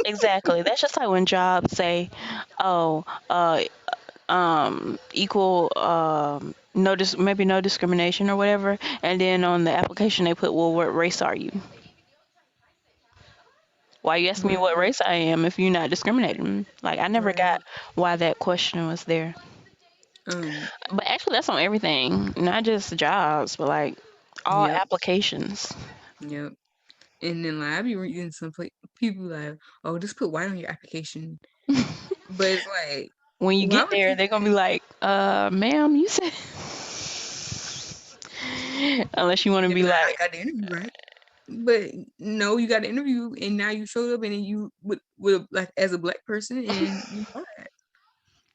[SPEAKER 1] exactly. That's just like when jobs say, "Oh, equal, maybe no discrimination or whatever," and then on the application they put, "Well, what race are you?" Why you asking me what
[SPEAKER 2] Right,
[SPEAKER 1] race I am if you're not discriminating? Like I never got
[SPEAKER 2] right.
[SPEAKER 1] why that question was there.
[SPEAKER 2] Um,
[SPEAKER 1] But actually, that's on everything, not just jobs, but like all
[SPEAKER 2] yep,
[SPEAKER 1] applications.
[SPEAKER 2] yep. And then like I be reading people like, oh, just put white on your application. But it's like,
[SPEAKER 1] When you
[SPEAKER 2] why
[SPEAKER 1] get
[SPEAKER 2] would
[SPEAKER 1] there,
[SPEAKER 2] you
[SPEAKER 1] they're gonna be like, ma'am, you said," unless you want to
[SPEAKER 2] they
[SPEAKER 1] be
[SPEAKER 2] be like, I
[SPEAKER 1] like,
[SPEAKER 2] got the interview right? But no, you got the interview and now you showed up and then you with like as a black person and you lied.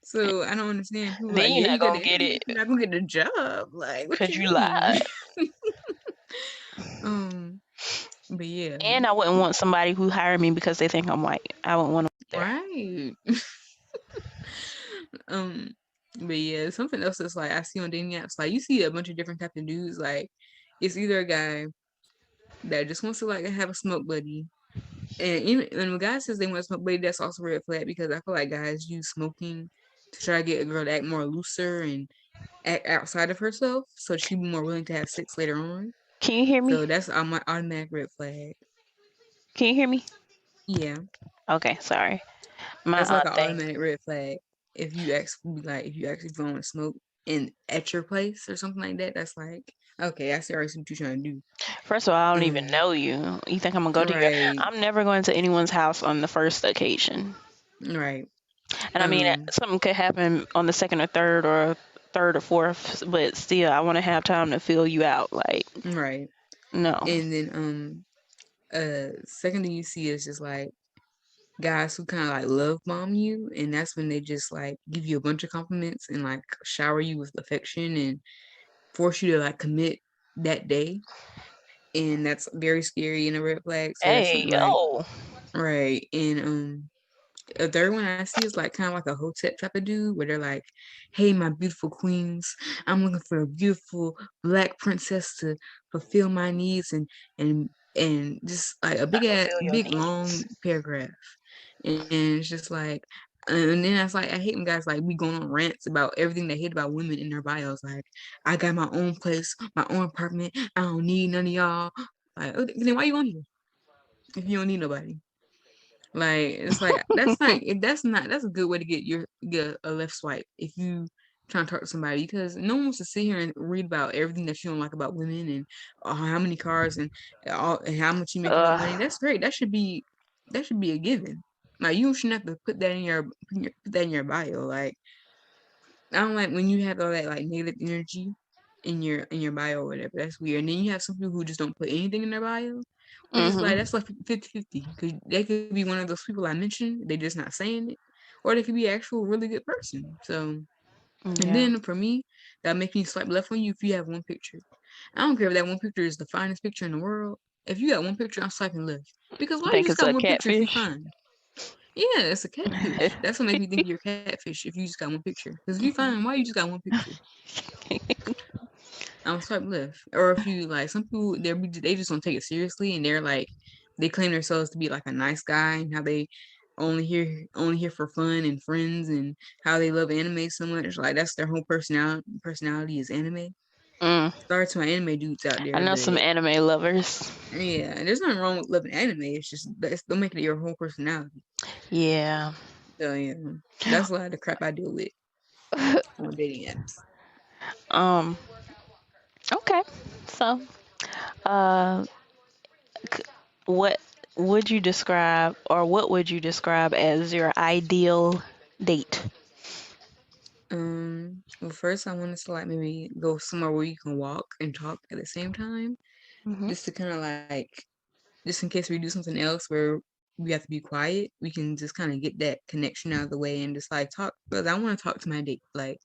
[SPEAKER 2] So I don't understand. People
[SPEAKER 1] then
[SPEAKER 2] like,
[SPEAKER 1] you're
[SPEAKER 2] yeah,
[SPEAKER 1] not
[SPEAKER 2] you got
[SPEAKER 1] gonna
[SPEAKER 2] the
[SPEAKER 1] get
[SPEAKER 2] interview,
[SPEAKER 1] it
[SPEAKER 2] but you're not gonna get the job. Like, what
[SPEAKER 1] because
[SPEAKER 2] you
[SPEAKER 1] you
[SPEAKER 2] mean?
[SPEAKER 1] lied.
[SPEAKER 2] um, but yeah,
[SPEAKER 1] And I wouldn't want somebody who hired me because they think I'm white. I wouldn't want them there.
[SPEAKER 2] right. um, but yeah, something else that's like I see on dating apps, like you see a bunch of different types of dudes. Like, it's either a guy that just wants to like have a smoke buddy. And even when a guy says they want to smoke buddy, that's also a red flag because I feel like guys use smoking to try to get a girl to act more looser and act outside of herself, so she'd be more willing to have sex later on.
[SPEAKER 1] Can you hear me?
[SPEAKER 2] So that's on my automatic red flag.
[SPEAKER 1] Can you hear me?
[SPEAKER 2] Yeah,
[SPEAKER 1] Okay, sorry. My
[SPEAKER 2] that's like an
[SPEAKER 1] thing.
[SPEAKER 2] automatic red flag. If you actually go and smoke in at your place or something like that, that's like okay, I see already see what you're trying to do.
[SPEAKER 1] First of all, I don't even
[SPEAKER 2] Um,
[SPEAKER 1] know you. You think I'm gonna go to your?
[SPEAKER 2] right,
[SPEAKER 1] I'm never going to anyone's house on the first occasion.
[SPEAKER 2] right.
[SPEAKER 1] And I mean,
[SPEAKER 2] Um,
[SPEAKER 1] something could happen on the second or third or fourth, but still, I want to have time to fill you out. Like,
[SPEAKER 2] right.
[SPEAKER 1] no.
[SPEAKER 2] And then second thing you see is just like guys who kind of like love bomb you, and that's when they just like give you a bunch of compliments and like shower you with affection and force you to like commit that day, and that's very scary and a red flag. So that's
[SPEAKER 1] Hey,
[SPEAKER 2] something like
[SPEAKER 1] yo.
[SPEAKER 2] right. And a third one I see is like kind of like a hotep type of dude where they're like, "Hey, my beautiful queens, I'm looking for a beautiful black princess to fulfill my needs," and just like a
[SPEAKER 1] I fulfill your
[SPEAKER 2] big long
[SPEAKER 1] needs.
[SPEAKER 2] paragraph, and it's just like. And then that's like I hate when guys like be going on rants about everything they hate about women in their bios. Like, I got my own place, my own apartment. I don't need none of y'all. Like, okay, then why you on here if you don't need nobody? Like it's like that's a good way to get a left swipe if you trying to talk to somebody because no one wants to sit here and read about everything that you don't like about women and how many cars and how much you make in your money.
[SPEAKER 1] Ugh.
[SPEAKER 2] That's great. That should be a given. Like you shouldn't have to put that in put that in your bio. Like I don't like when you have all that like negative energy in your bio or whatever. That's weird. And then you have some people who just don't put anything in their bio, which is like
[SPEAKER 1] Mhm.
[SPEAKER 2] that's like 50-50. Because they could be one of those people I mentioned, they just not saying it, or they could be an actual really good person. So and
[SPEAKER 1] Yeah.
[SPEAKER 2] then for me, that make me swipe left on you if you have one picture. I don't care if that one picture is the finest picture in the world. If you got one picture, I'm swiping left. Because
[SPEAKER 1] You
[SPEAKER 2] why you
[SPEAKER 1] think
[SPEAKER 2] just
[SPEAKER 1] it's
[SPEAKER 2] got
[SPEAKER 1] a
[SPEAKER 2] one picture if you
[SPEAKER 1] catfish?
[SPEAKER 2] fine? Yeah, it's a catfish. That's what makes me think you're a catfish if you just got one picture. Because if you fine, why you just got one picture? I'm swipe left. Or if you like some people they just don't take it seriously and they're like they claim themselves to be like a nice guy and how they only here for fun and friends and how they love anime so much. Like that's their whole personality is anime.
[SPEAKER 1] Mm,
[SPEAKER 2] Sorry to my anime dudes out
[SPEAKER 1] I
[SPEAKER 2] there,
[SPEAKER 1] know some
[SPEAKER 2] but
[SPEAKER 1] anime lovers.
[SPEAKER 2] yeah, and there's nothing wrong with loving anime. It's just don't make it your whole personality.
[SPEAKER 1] Yeah.
[SPEAKER 2] So yeah, that's a lot of the crap I deal with on dating apps.
[SPEAKER 1] um. Okay. So, uh, c- what would you describe, or what would you describe as your ideal date?
[SPEAKER 2] Well, first I want us to like maybe go somewhere where you can walk and talk at the same time,
[SPEAKER 1] Hmm.
[SPEAKER 2] just to kind of like, just in case we do something else where we have to be quiet, we can just kind of get that connection out of the way and just like talk. Because I want to talk to my date, like,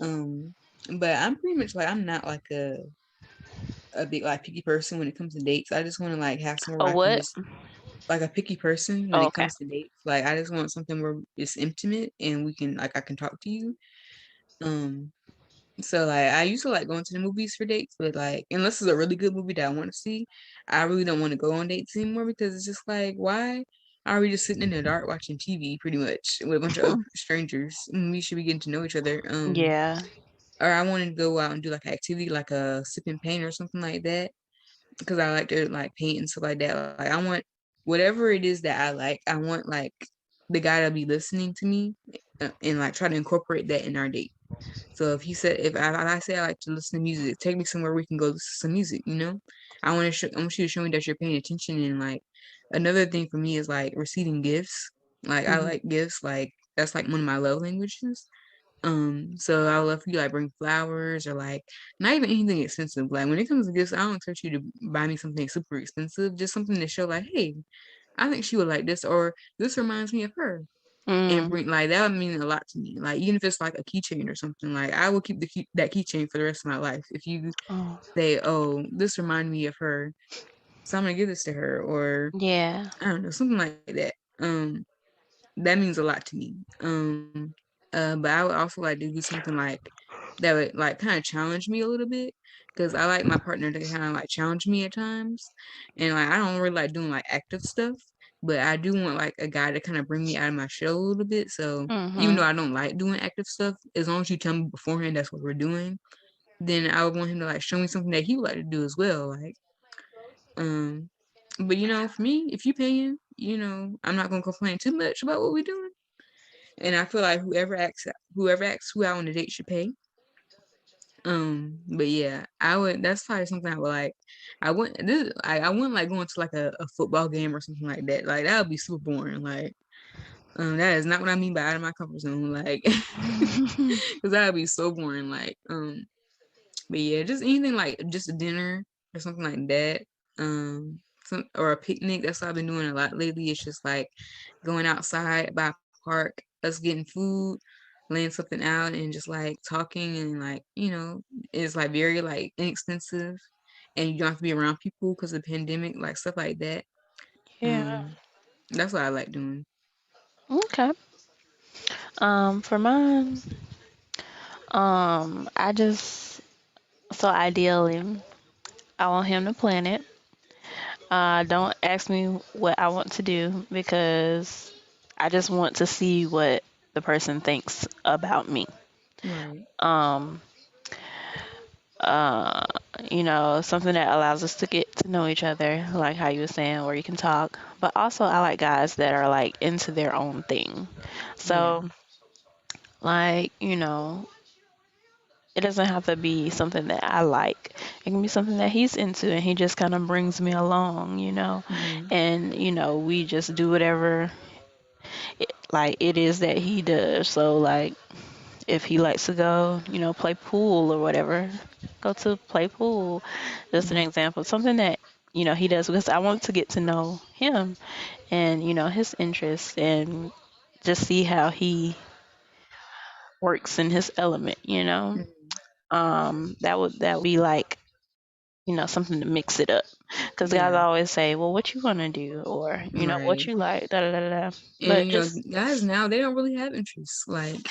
[SPEAKER 2] um, but I'm pretty much like I'm not like a big like picky person when it comes to dates. I just want to like have somewhere
[SPEAKER 1] Or
[SPEAKER 2] where I can
[SPEAKER 1] what?
[SPEAKER 2] just like a picky person when
[SPEAKER 1] Oh,
[SPEAKER 2] it
[SPEAKER 1] okay.
[SPEAKER 2] comes to dates. Like I just want something where it's intimate and we can like I can talk to you. Um, So like I used to like going to the movies for dates, but like unless it's a really good movie that I want to see, I really don't want to go on dates anymore because it's just like why are we just sitting in the dark watching TV pretty much with a bunch of other strangers? We should be getting to know each other.
[SPEAKER 1] Yeah.
[SPEAKER 2] Or I wanted to go out and do like an activity like a sip and paint or something like that because I like to like paint and stuff like that. Like I want whatever it is that I like. I want like the guy to be listening to me and like try to incorporate that in our date. So if he said, if I say I like to listen to music, take me somewhere we can go listen to some music. I want you to show me that you're paying attention. And like another thing for me is like receiving gifts. Like I
[SPEAKER 1] Hmm.
[SPEAKER 2] like gifts. Like that's like one of my love languages. So I would love for you to like bring flowers or like not even anything expensive. Like when it comes to gifts, I don't expect you to buy me something super expensive. Just something to show like, hey, I think she would like this, or this reminds me of her and
[SPEAKER 1] Mm.
[SPEAKER 2] bring like that would mean a lot to me. Like even if it's like a keychain or something, like I will keep that keychain for the rest of my life. If you
[SPEAKER 1] Oh,
[SPEAKER 2] say, "Oh, this reminded me of her," so I'm gonna give this to her, or
[SPEAKER 1] yeah.
[SPEAKER 2] I don't know, something like that. That means a lot to me. But I would also like to do something like that would like kind of challenge me a little bit because I like my partner to kind of like challenge me at times, and like I don't really like doing like active stuff, but I do want like a guy to kind of bring me out of my shell a little bit. So even
[SPEAKER 1] Hmm.
[SPEAKER 2] though I don't like doing active stuff, as long as you tell me beforehand that's what we're doing, then I would want him to like show me something that he would like to do as well. Like, um, but for me, if you paying, I'm not gonna complain too much about what we're doing. And I feel like whoever asks who out on the date should pay. But yeah, I would. That's probably something I would like. I wouldn't like going to like a football game or something like that. Like that would be super boring. Like, that is not what I mean by out of my comfort zone. Like, because that would be so boring. Like, but yeah, just anything like just a dinner or something like that. Or a picnic. That's what I've been doing a lot lately. It's just like going outside by a park, us getting food, laying something out, and just like talking and like it's like very like inexpensive, and you don't have to be around people because of the pandemic, like stuff like that.
[SPEAKER 1] Yeah.
[SPEAKER 2] That's what I like doing.
[SPEAKER 1] Okay. For mine, I just so ideally, I want him to plan it. Don't ask me what I want to do because I just want to see what the person thinks about me.
[SPEAKER 2] Right.
[SPEAKER 1] Um, uh, something that allows us to get to know each other, like how you were saying, where you can talk. But also, I like guys that are like into their own thing.
[SPEAKER 2] Yeah.
[SPEAKER 1] So, like, it doesn't have to be something that I like. It can be something that he's into and he just kind of brings me along.
[SPEAKER 2] Hmm.
[SPEAKER 1] And, we just do whatever like it is that he does. So like if he likes to go, play pool or whatever, go to play pool. Just an
[SPEAKER 2] Hmm.
[SPEAKER 1] example. Something that, he does because I want to get to know him and, his interests and just see how he works in his element. That would be like, something to mix it up. Because guys
[SPEAKER 2] Yeah,
[SPEAKER 1] always say, well, what you want to do? Or, what
[SPEAKER 2] right.
[SPEAKER 1] you like, da da da da.
[SPEAKER 2] And
[SPEAKER 1] But just,
[SPEAKER 2] guys now they don't really have interests. Like,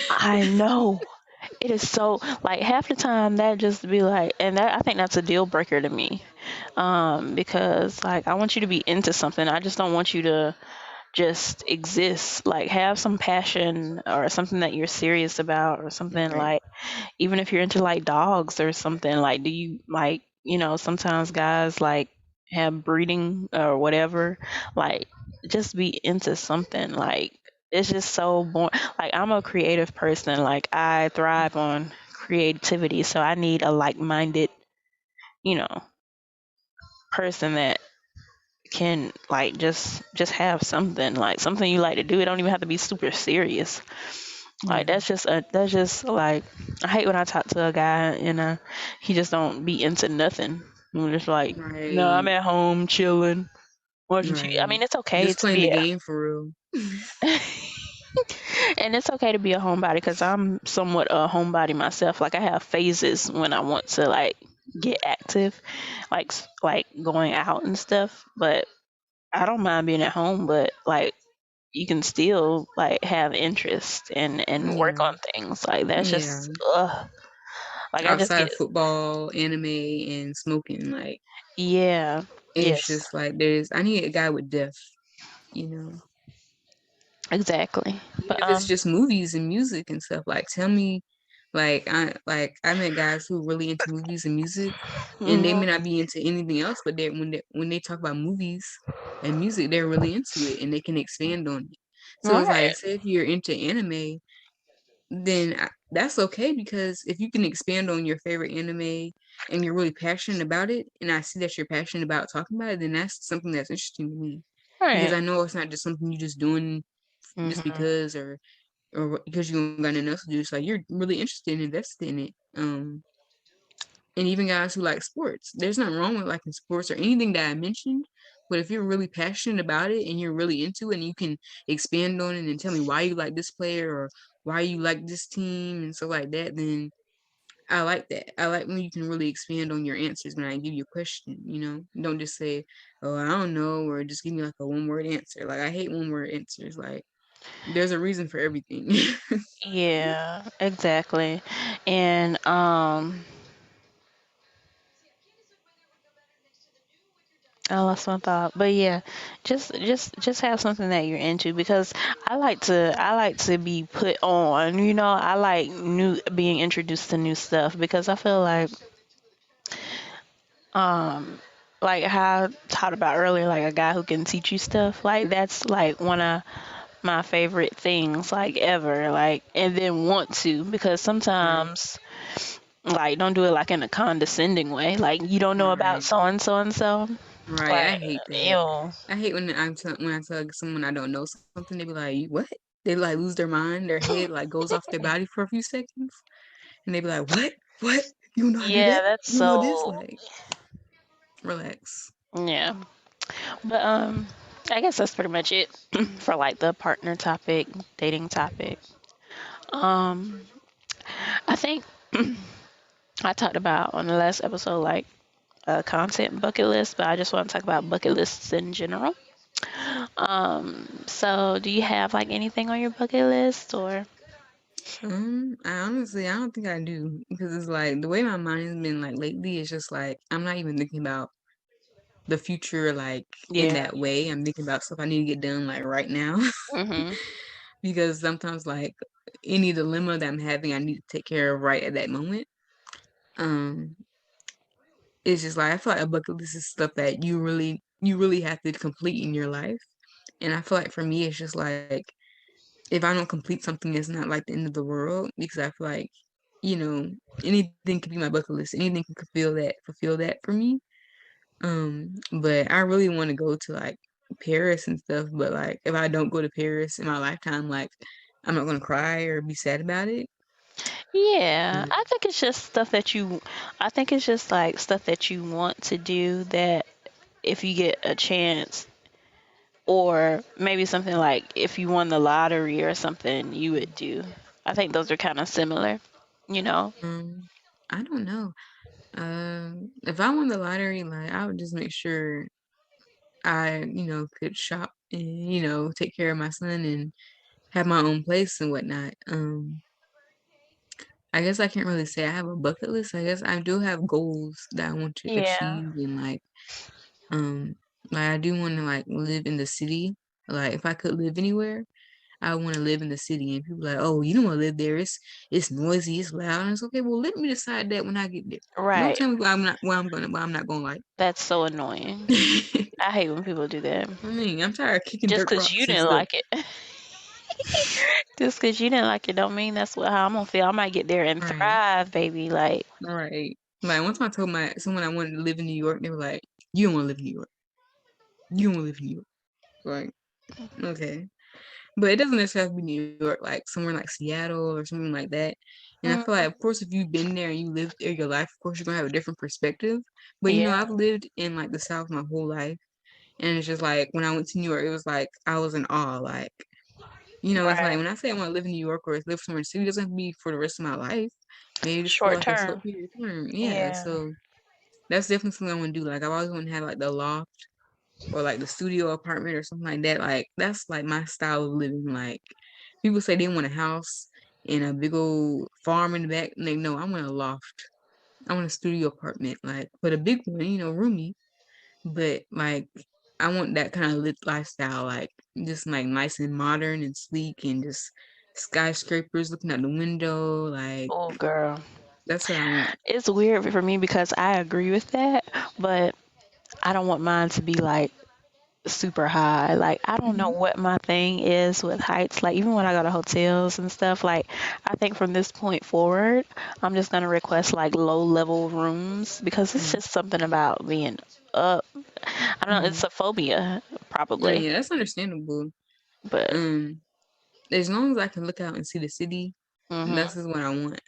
[SPEAKER 1] I know. It is so, like, half the time that just be like, and that, I think that's a deal breaker to me. Because, like, I want you to be into something. I just don't want you to just exist. Like, have some passion or something that you're serious about, or something
[SPEAKER 2] right,
[SPEAKER 1] like, even if you're into like dogs or something, like, do you like, sometimes guys like have breeding or whatever, like, just be into something. Like, it's just so boring. Like, I'm a creative person, like, I thrive on creativity, so I need a like-minded, you know person that can, like, just have something, like, something you like to do. It don't even have to be super serious. Like,
[SPEAKER 2] yeah,
[SPEAKER 1] that's just like, I hate when I talk to a guy and he just don't be into nothing. I'm just like, no, I'm
[SPEAKER 2] right,
[SPEAKER 1] at home chilling, watching TV. I
[SPEAKER 2] right.
[SPEAKER 1] mean, it's okay
[SPEAKER 2] Just
[SPEAKER 1] to
[SPEAKER 2] playing the
[SPEAKER 1] be
[SPEAKER 2] game for real.
[SPEAKER 1] and it's okay to be a homebody, because I'm somewhat a homebody myself. Like, I have phases when I want to, like, get active, like like going out and stuff. But I don't mind being at home. But, like, you can still, like, have interest and work
[SPEAKER 2] Yeah,
[SPEAKER 1] on things. Like, that's
[SPEAKER 2] yeah.
[SPEAKER 1] just like, I just
[SPEAKER 2] Outside
[SPEAKER 1] get,
[SPEAKER 2] of football, anime, and smoking, like
[SPEAKER 1] yeah,
[SPEAKER 2] it's
[SPEAKER 1] yes,
[SPEAKER 2] just like there's. I need a guy with depth, you know.
[SPEAKER 1] exactly.
[SPEAKER 2] Even
[SPEAKER 1] But
[SPEAKER 2] if it's just movies and music and stuff. Like, tell me, I met guys who really into movies and music, and they may
[SPEAKER 1] mhm,
[SPEAKER 2] not be into anything else, but when they talk about movies and music, they're really into it and they can expand on it. So it's
[SPEAKER 1] right,
[SPEAKER 2] like, say if you're into anime, then that's okay because if you can expand on your favorite anime and you're really passionate about it, and I see that you're passionate about talking about it, then that's something that's interesting to me because
[SPEAKER 1] right,
[SPEAKER 2] I know it's not just something you just doing just
[SPEAKER 1] mhm,
[SPEAKER 2] because or because you don't got nothing else to do. It's like you're really interested and invested in it. And even guys who like sports, there's nothing wrong with liking sports or anything that I mentioned. But if you're really passionate about it and you're really into it and you can expand on it and tell me why you like this player or why you like this team and stuff like that, then I like that. I like when you can really expand on your answers when I give you a question, you know? Don't just say, oh, I don't know, or just give me like a one word answer. Like, I hate one word answers. Like, there's a reason for everything.
[SPEAKER 1] yeah, exactly. And I lost my thought, but yeah, just have something that you're into, because I like to be put on. I like new being introduced to new stuff, because I feel um like how I talked about earlier, like a guy who can teach you stuff. Like, that's like one of my favorite things, like, ever. Like, and then want to, because
[SPEAKER 2] Right.
[SPEAKER 1] sometimes, like, don't do it like in a condescending way. Like, you don't know about
[SPEAKER 2] Right.
[SPEAKER 1] so and so and so.
[SPEAKER 2] Right. I
[SPEAKER 1] Like,
[SPEAKER 2] hate that.
[SPEAKER 1] ew.
[SPEAKER 2] I hate when I tell someone I don't know something, they be like, "What?" They like lose their mind, their head like goes off their body for a few seconds, and they be like, "What? What? You know I do
[SPEAKER 1] Yeah,
[SPEAKER 2] that?
[SPEAKER 1] that's
[SPEAKER 2] You know this?"
[SPEAKER 1] so.
[SPEAKER 2] Like, relax.
[SPEAKER 1] Yeah, but I guess that's pretty much it for, like, the partner topic, dating topic. Um, I think I talked about on the last episode, like, a content bucket list, but I just want to talk about bucket lists in general. So do you have, like, anything on your bucket list, or?
[SPEAKER 2] I don't think I do because it's like the way my mind has been like lately. It's just like I'm not even thinking about the future like in
[SPEAKER 1] Yeah.
[SPEAKER 2] that way. I'm thinking about stuff I need to get done like right now.
[SPEAKER 1] Mhm.
[SPEAKER 2] Because sometimes like any dilemma that I'm having, I need to take care of right at that moment. Um, it's just like I feel like a bucket list is stuff that you really have to complete in your life. And I feel like for me, it's just like if I don't complete something, it's not like the end of the world because I feel like you know anything could be my bucket list. Anything can fulfill that for me. But I really want to go to like Paris and stuff. But like if I don't go to Paris in my lifetime, like I'm not gonna cry or be sad about it.
[SPEAKER 1] Yeah,
[SPEAKER 2] Mm.
[SPEAKER 1] I think it's just stuff that you. I think it's just like stuff that you want to do, that if you get a chance, or maybe something like if you won the lottery or something, you would do. I think those are kind of similar. you know?
[SPEAKER 2] Um, I don't know. If I won the lottery, like I would just make sure I, could shop and, take care of my son and have my own place and whatnot. I guess I can't really say I have a bucket list. I guess I do have goals that I want to
[SPEAKER 1] Yeah.
[SPEAKER 2] achieve and um like I do want to like live in the city. Like if I could live anywhere, I want to live in the city. And people are like, oh, you don't want to live there. It's noisy, it's loud. And it's okay. Well, let me decide that when I get there. Don't
[SPEAKER 1] Right.
[SPEAKER 2] tell me where I'm not going to like.
[SPEAKER 1] That's so annoying. I hate when people do that.
[SPEAKER 2] I mean, I'm tired of kicking
[SPEAKER 1] Just
[SPEAKER 2] dirt
[SPEAKER 1] because you
[SPEAKER 2] rocks and
[SPEAKER 1] didn't
[SPEAKER 2] stuff.
[SPEAKER 1] like it. Just because you didn't like it don't mean that's how I'm gonna feel. I might get there and
[SPEAKER 2] Right.
[SPEAKER 1] thrive, baby. Like,
[SPEAKER 2] All right. Like once I told someone I wanted to live in New York, they were like, "You don't want to live in New York. You don't want to live in New York." Like, okay, but it doesn't necessarily have to be New York. Like somewhere like Seattle or something like that. And I feel
[SPEAKER 1] mm,
[SPEAKER 2] like, of course, if you've been there and you lived there your life, of course, you're gonna have a different perspective. But
[SPEAKER 1] yeah,
[SPEAKER 2] I've lived in like the South my whole life, and it's just like when I went to New York, it was like I was in awe. Like, it's like
[SPEAKER 1] right.
[SPEAKER 2] when I say I want to live in New York or live somewhere in the city, it doesn't have to be for the rest of my life. Maybe just for
[SPEAKER 1] Short
[SPEAKER 2] like a short
[SPEAKER 1] term.
[SPEAKER 2] period of time. Yeah.
[SPEAKER 1] Yeah.
[SPEAKER 2] So that's definitely something I want to do. Like I've always wanted to have like the loft or like the studio apartment or something like that. Like that's like my style of living. Like people say they want a house and a big old farm in the back. And they know I want a loft. I want a studio apartment, like but a big one, roomy. But like I want that kind of lit lifestyle, like just like nice and modern and sleek and just skyscrapers looking out the window. Like
[SPEAKER 1] Oh, girl.
[SPEAKER 2] that's what I want.
[SPEAKER 1] It's weird for me because I agree with that, but I don't want mine to be like super high. Like, I don't know
[SPEAKER 2] Hmm.
[SPEAKER 1] what my thing is with heights. Like, even when I go to hotels and stuff, like, I think from this point forward, I'm just gonna request like low level rooms because it's just something about being up. I don't know, it's
[SPEAKER 2] Hmm.
[SPEAKER 1] a phobia,
[SPEAKER 2] Oh
[SPEAKER 1] probably.
[SPEAKER 2] yeah, that's understandable.
[SPEAKER 1] But
[SPEAKER 2] Um, as long as I can look out and see the city,
[SPEAKER 1] mhm.
[SPEAKER 2] that's just what I want.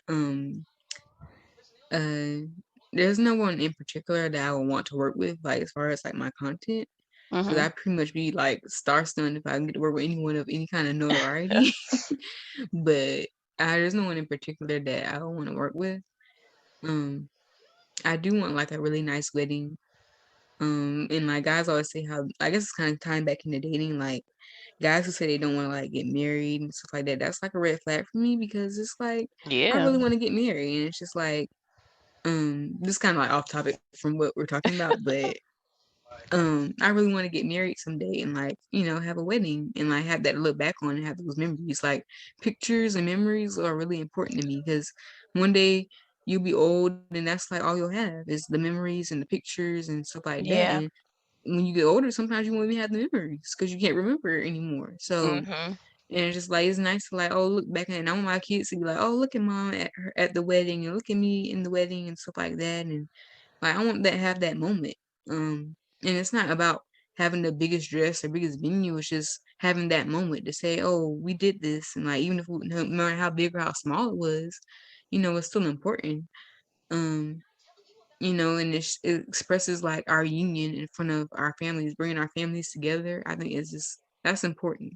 [SPEAKER 2] Uh, there's no one in particular that I would want to work with, like as far as like my content, because
[SPEAKER 1] Mhm.
[SPEAKER 2] I pretty much be like star stunned if I can get to work with anyone of any kind of notoriety. But there's no one in particular that I would want to work with. Um, I do want like a really nice wedding. And like guys always say how I guess it's kind of tying back into dating, like guys who say they don't want to like get married and stuff like that. That's like a red flag for me because it's like I
[SPEAKER 1] Yeah.
[SPEAKER 2] really want to get married, and it's just like this kind of like off topic from what we're talking about, but I really want to get married someday and like have a wedding and like have that to look back on and have those memories. Like pictures and memories are really important to me because one day you'll be old and that's like all you'll have is the memories and the pictures and stuff like that.
[SPEAKER 1] Yeah.
[SPEAKER 2] And when you get older, sometimes you won't even have the memories because you can't remember it anymore. So
[SPEAKER 1] Mhm.
[SPEAKER 2] and it's just like it's nice to like, oh look back and I want my kids to be like, oh look at mom at the wedding and look at me in the wedding and stuff like that. And like I want that have that moment. And it's not about having the biggest dress or biggest venue. It's just having that moment to say, oh, we did this, and like even if no matter how big or how small it was, it's still important. Um, and it expresses like our union in front of our families, bringing our families together. I think it's just that's important.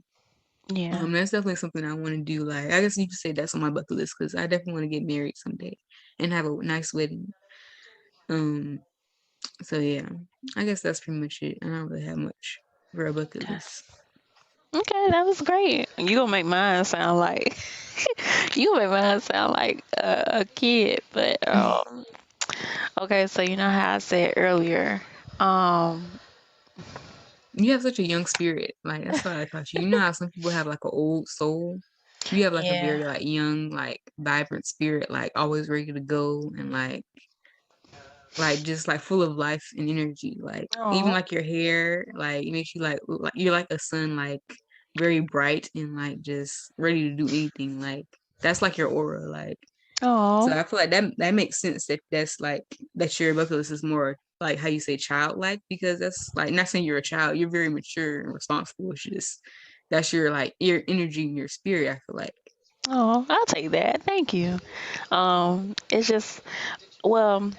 [SPEAKER 1] Yeah.
[SPEAKER 2] That's definitely something I want to do. Like, I guess you could say that's on my bucket list because I definitely want to get married someday and have a nice wedding. Um, so yeah, I guess that's pretty much it. I don't really have much for a bucket
[SPEAKER 1] Okay.
[SPEAKER 2] list.
[SPEAKER 1] Okay, that was great. You gonna make mine sound like you gonna make mine sound like a kid, but okay. So you know how I said earlier, um,
[SPEAKER 2] You have such a young spirit. Like that's what I like about you. You know how some people have like an old soul. You have like a
[SPEAKER 1] yeah.
[SPEAKER 2] very like young, like vibrant spirit, like always ready to go and like just like full of life and energy. Like even
[SPEAKER 1] Oh,
[SPEAKER 2] like your hair, like it makes you like look like you're like a sun, like very bright and like just ready to do anything. Like that's like your aura. Like so
[SPEAKER 1] oh,
[SPEAKER 2] I feel like that makes sense that that's like that your bucket list is more like how you say childlike because that's like not saying you're a child, you're very mature and responsible. It's just that's your like your energy and your spirit, I feel like.
[SPEAKER 1] oh. I'll take that. Thank you. It's just well,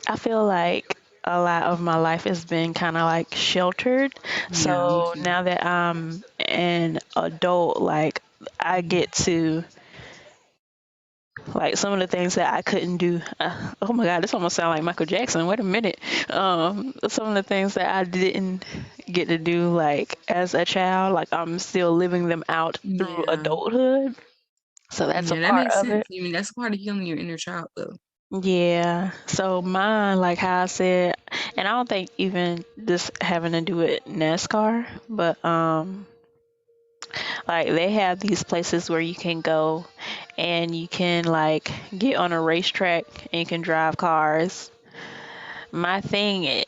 [SPEAKER 1] I feel like a lot of my life has been kind of like sheltered.
[SPEAKER 2] Yeah, me
[SPEAKER 1] So
[SPEAKER 2] too.
[SPEAKER 1] now that I'm an adult, like I get to like some of the things that I couldn't do. Oh my God, this almost sounds like Michael Jackson. Wait a minute. Some of the things that I didn't get to do like as a child, like I'm still living them out through
[SPEAKER 2] Yeah.
[SPEAKER 1] adulthood. So that's a
[SPEAKER 2] Yeah, that
[SPEAKER 1] part
[SPEAKER 2] makes
[SPEAKER 1] of
[SPEAKER 2] sense.
[SPEAKER 1] it.
[SPEAKER 2] I mean, that's part of healing your inner child, though.
[SPEAKER 1] Yeah. So mine, like how I said, and I don't think even this having to do with NASCAR, but like they have these places where you can go and you can like get on a racetrack and you can drive cars. My thing,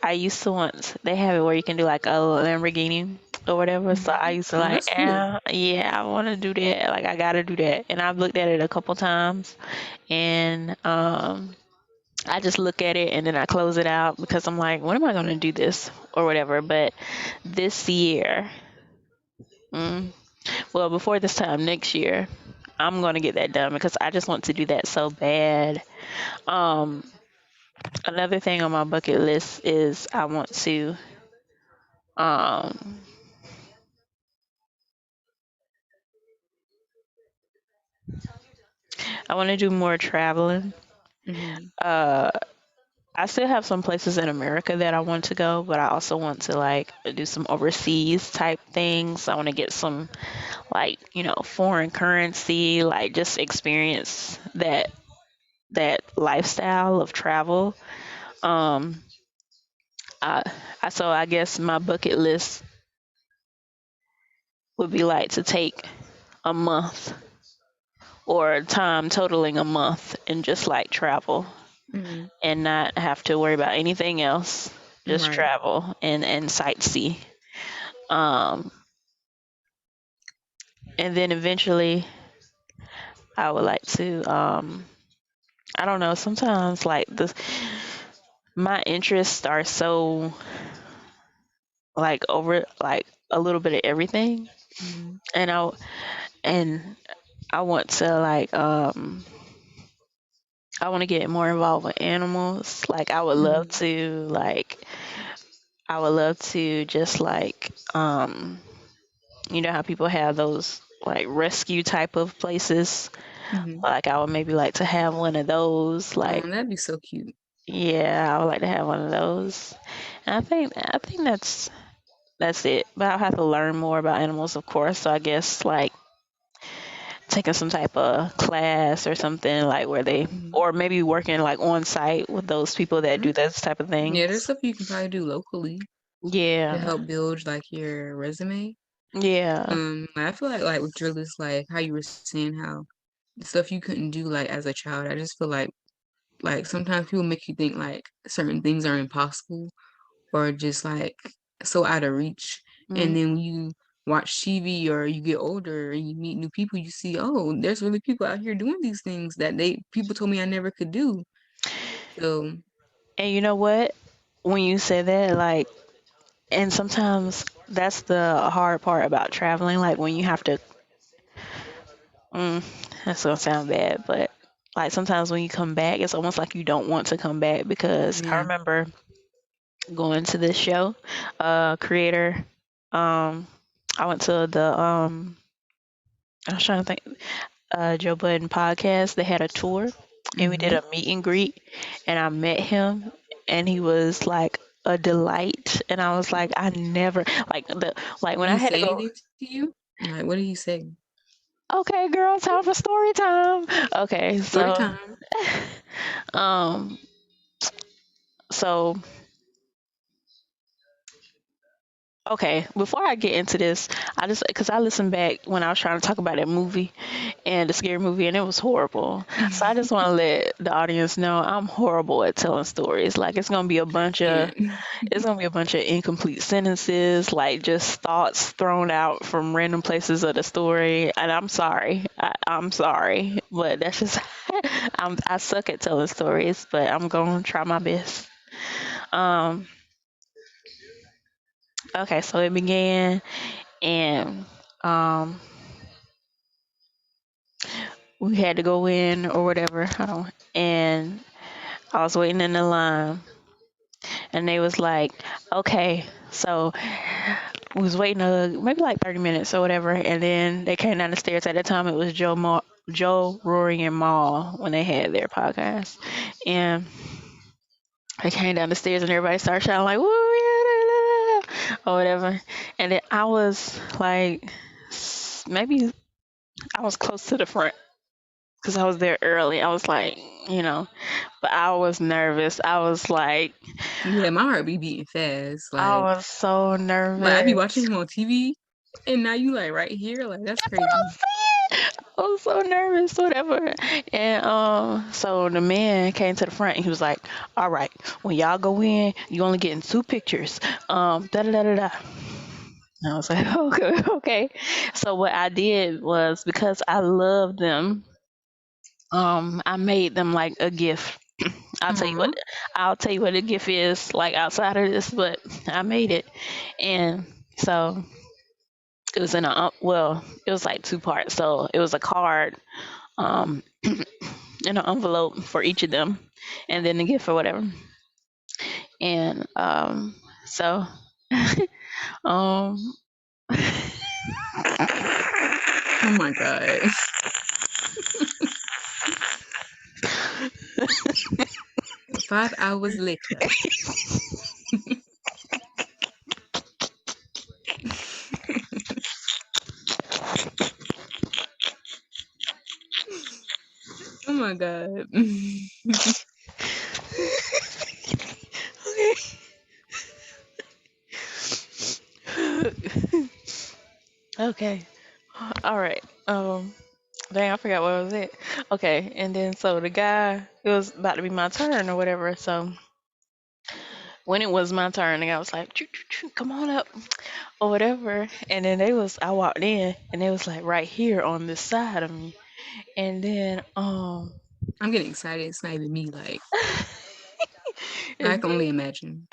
[SPEAKER 1] I used to once, they have it where you can do like a Lamborghini or whatever. So I used to
[SPEAKER 2] Oh,
[SPEAKER 1] like,
[SPEAKER 2] that's cool.
[SPEAKER 1] yeah, I want to do that. Like I gotta do that. And I've looked at it a couple times, and I just look at it and then I close it out because I'm like, when am I gonna do this or whatever? But this year, mm, well, before this time next year, I'm gonna get that done because I just want to do that so bad. Um, Another thing on my bucket list is um I want to do more traveling.
[SPEAKER 2] Hmm.
[SPEAKER 1] Uh, I still have some places in America that I want to go, but I also want to like do some overseas type things. I want to get some like, foreign currency, like just experience that lifestyle of travel. Um, I, so I guess my bucket list would be like to take a month or time totaling a month and just like travel
[SPEAKER 2] Hmm.
[SPEAKER 1] and not have to worry about anything else. Just
[SPEAKER 2] Right.
[SPEAKER 1] travel and sightsee. Um, and then eventually I would like to I don't know, sometimes like the my interests are so like over like a little bit of everything,
[SPEAKER 2] Hmm.
[SPEAKER 1] and and I want to like I want to get more involved with animals. Like
[SPEAKER 2] Hmm.
[SPEAKER 1] I would love to just like you know how people have those like rescue type of places.
[SPEAKER 2] Hmm.
[SPEAKER 1] Like I would maybe like to have one of those.
[SPEAKER 2] Oh,
[SPEAKER 1] Like
[SPEAKER 2] that'd be so cute.
[SPEAKER 1] yeah, I would like to have one of those. And I think that's it. But I'll have to learn more about animals, of course. So I guess like taking some type of class or something like where they
[SPEAKER 2] Hmm.
[SPEAKER 1] or maybe working like on site with those people that do those type of
[SPEAKER 2] Yeah, there's
[SPEAKER 1] things.
[SPEAKER 2] stuff you can probably do locally to
[SPEAKER 1] Yeah.
[SPEAKER 2] help build like your resume.
[SPEAKER 1] Yeah.
[SPEAKER 2] I feel like with your list, like how you were saying how the stuff you couldn't do like as a child. I just feel like sometimes people make you think like certain things are impossible or just like so out of reach. And
[SPEAKER 1] Mm.
[SPEAKER 2] then when you watch TV or you get older and you meet new people, you see, oh, there's really people out here doing these things that they people told me I never could do. So,
[SPEAKER 1] And you know what? When you say that, like, and sometimes that's the hard part about traveling. Like when you have to, mm, that's gonna sound bad, but like sometimes when you come back, it's almost like you don't want to come back because I
[SPEAKER 2] yeah.
[SPEAKER 1] remember going to this show, creator, um, I went to the I was trying to think, Joe Budden podcast. They had a tour, and we did
[SPEAKER 2] Hmm.
[SPEAKER 1] a meet and greet, and I met him, and he was like a delight, and I was like, I never like when
[SPEAKER 2] Did
[SPEAKER 1] I
[SPEAKER 2] he
[SPEAKER 1] had to
[SPEAKER 2] say
[SPEAKER 1] go.
[SPEAKER 2] anything to you? Like, what did he say?
[SPEAKER 1] Okay, girl, time for story time. Okay,
[SPEAKER 2] Story
[SPEAKER 1] so
[SPEAKER 2] time.
[SPEAKER 1] um, so okay, before I get into this, I just because I listened back when I was trying to talk about that movie and the scary movie, and it was horrible. So I just want to let the audience know I'm horrible at telling stories. Like
[SPEAKER 2] Yeah.
[SPEAKER 1] it's gonna be a bunch of incomplete sentences, like just thoughts thrown out from random places of the story. And I'm sorry, I'm sorry, but that's just I suck at telling stories, but I'm gonna try my best. Um, okay, so it began and um we had to go in or whatever. And I was waiting in the line, and they was like, "Okay, so we was waiting maybe like 30 minutes or whatever." And then they came down the stairs. At that time, it was Joe, Rory, and Maul when they had their podcast, and I came down the stairs and everybody started shouting like "woo yeah, da, da, da," or whatever, and then I was like, maybe I was close to the front because I was there early. I was like, but I was nervous. I was
[SPEAKER 2] Yeah, my heart be beating fast.
[SPEAKER 1] I was so
[SPEAKER 2] Like I be watching
[SPEAKER 1] nervous.
[SPEAKER 2] him on TV, and now you like right here. Like that's
[SPEAKER 1] That's what
[SPEAKER 2] crazy.
[SPEAKER 1] I'm saying. I was so nervous, whatever. And so the man came to the front and he was like, "All right, when y'all go in, you only getting 2 pictures. Da da da da da." And I was like, "Okay, okay." So what I did was because I love them, I made them like a gift. I'll tell you what
[SPEAKER 2] Aw.
[SPEAKER 1] I'll tell you what the gift is like outside of this, but I made it, and so it was in it was like 2 parts. So it was a card, um, in an envelope for each of them, and then the gift or whatever. And so um,
[SPEAKER 2] Oh my god. 5 hours later. Oh my god.
[SPEAKER 1] okay, all right. Dang, I forgot what was it. Okay, and then so the guy, it was about to be my turn or whatever. So when it was my turn, the guy was like, "Choo, choo, choo, come on up," or whatever. And then I walked in, and they was like right here on this side of me. And then
[SPEAKER 2] I'm getting excited. It's not even me. Like I
[SPEAKER 1] and
[SPEAKER 2] can only imagine.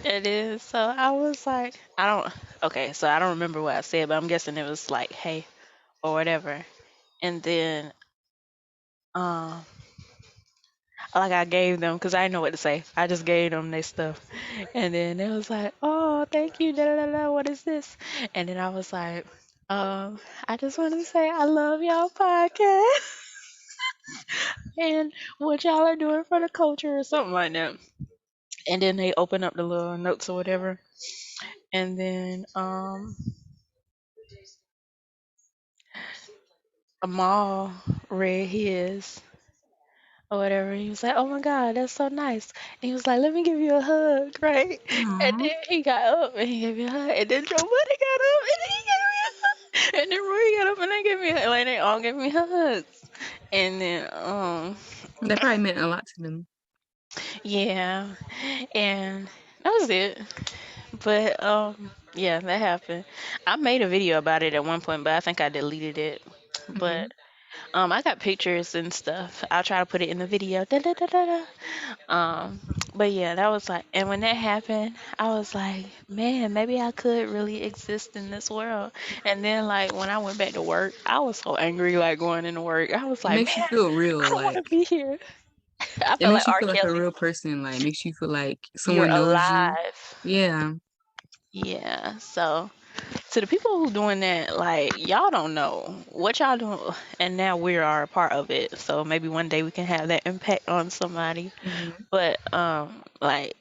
[SPEAKER 1] it is. So I was like, I don't. Okay, so I don't remember what I said, but I'm guessing it was like, "Hey," or whatever. And then um like I gave them because I didn't know what to say. I just gave them their stuff, and then it was like, "Oh, thank you, da da da da. What is this?" And then I was like, I just wanted to say I love y'all podcast and what y'all are doing for the culture or something like that." And then they open up the little notes or whatever, and then Amal read his or whatever. He was like, "Oh my God, that's so nice." And he was like, "Let me give you a hug, right?" And
[SPEAKER 2] Aw.
[SPEAKER 1] then he got up and he gave me a hug. And then Joe Buddy got up and he gave me a hug. And then Roy got up and they gave me a hug. Like they all gave me hugs. And then
[SPEAKER 2] That probably meant a lot to them.
[SPEAKER 1] yeah, and that was it. But yeah, that happened. I made a video about it at one point, but I think I deleted it.
[SPEAKER 2] Hmm.
[SPEAKER 1] But I got pictures and stuff. I'll try to put it in the video. Da, da, da, da, da. Um, but yeah, that was like, and when that happened, I was like, man, maybe I could really exist in this world. And then like when I went back to work, I was so angry like going into work. I was
[SPEAKER 2] It
[SPEAKER 1] like,
[SPEAKER 2] makes you
[SPEAKER 1] man,
[SPEAKER 2] feel
[SPEAKER 1] I
[SPEAKER 2] real.
[SPEAKER 1] don't want
[SPEAKER 2] Like
[SPEAKER 1] to be here. I
[SPEAKER 2] it
[SPEAKER 1] felt
[SPEAKER 2] makes
[SPEAKER 1] like
[SPEAKER 2] you
[SPEAKER 1] R.
[SPEAKER 2] feel like a
[SPEAKER 1] Kelly.
[SPEAKER 2] real person. Like makes you feel like
[SPEAKER 1] You're
[SPEAKER 2] someone knows you.
[SPEAKER 1] alive.
[SPEAKER 2] Yeah.
[SPEAKER 1] Yeah. So to the people who doing that, like y'all don't know what y'all doing, and now we are a part of it. So maybe one day we can have that impact on somebody.
[SPEAKER 2] Hmm.
[SPEAKER 1] But like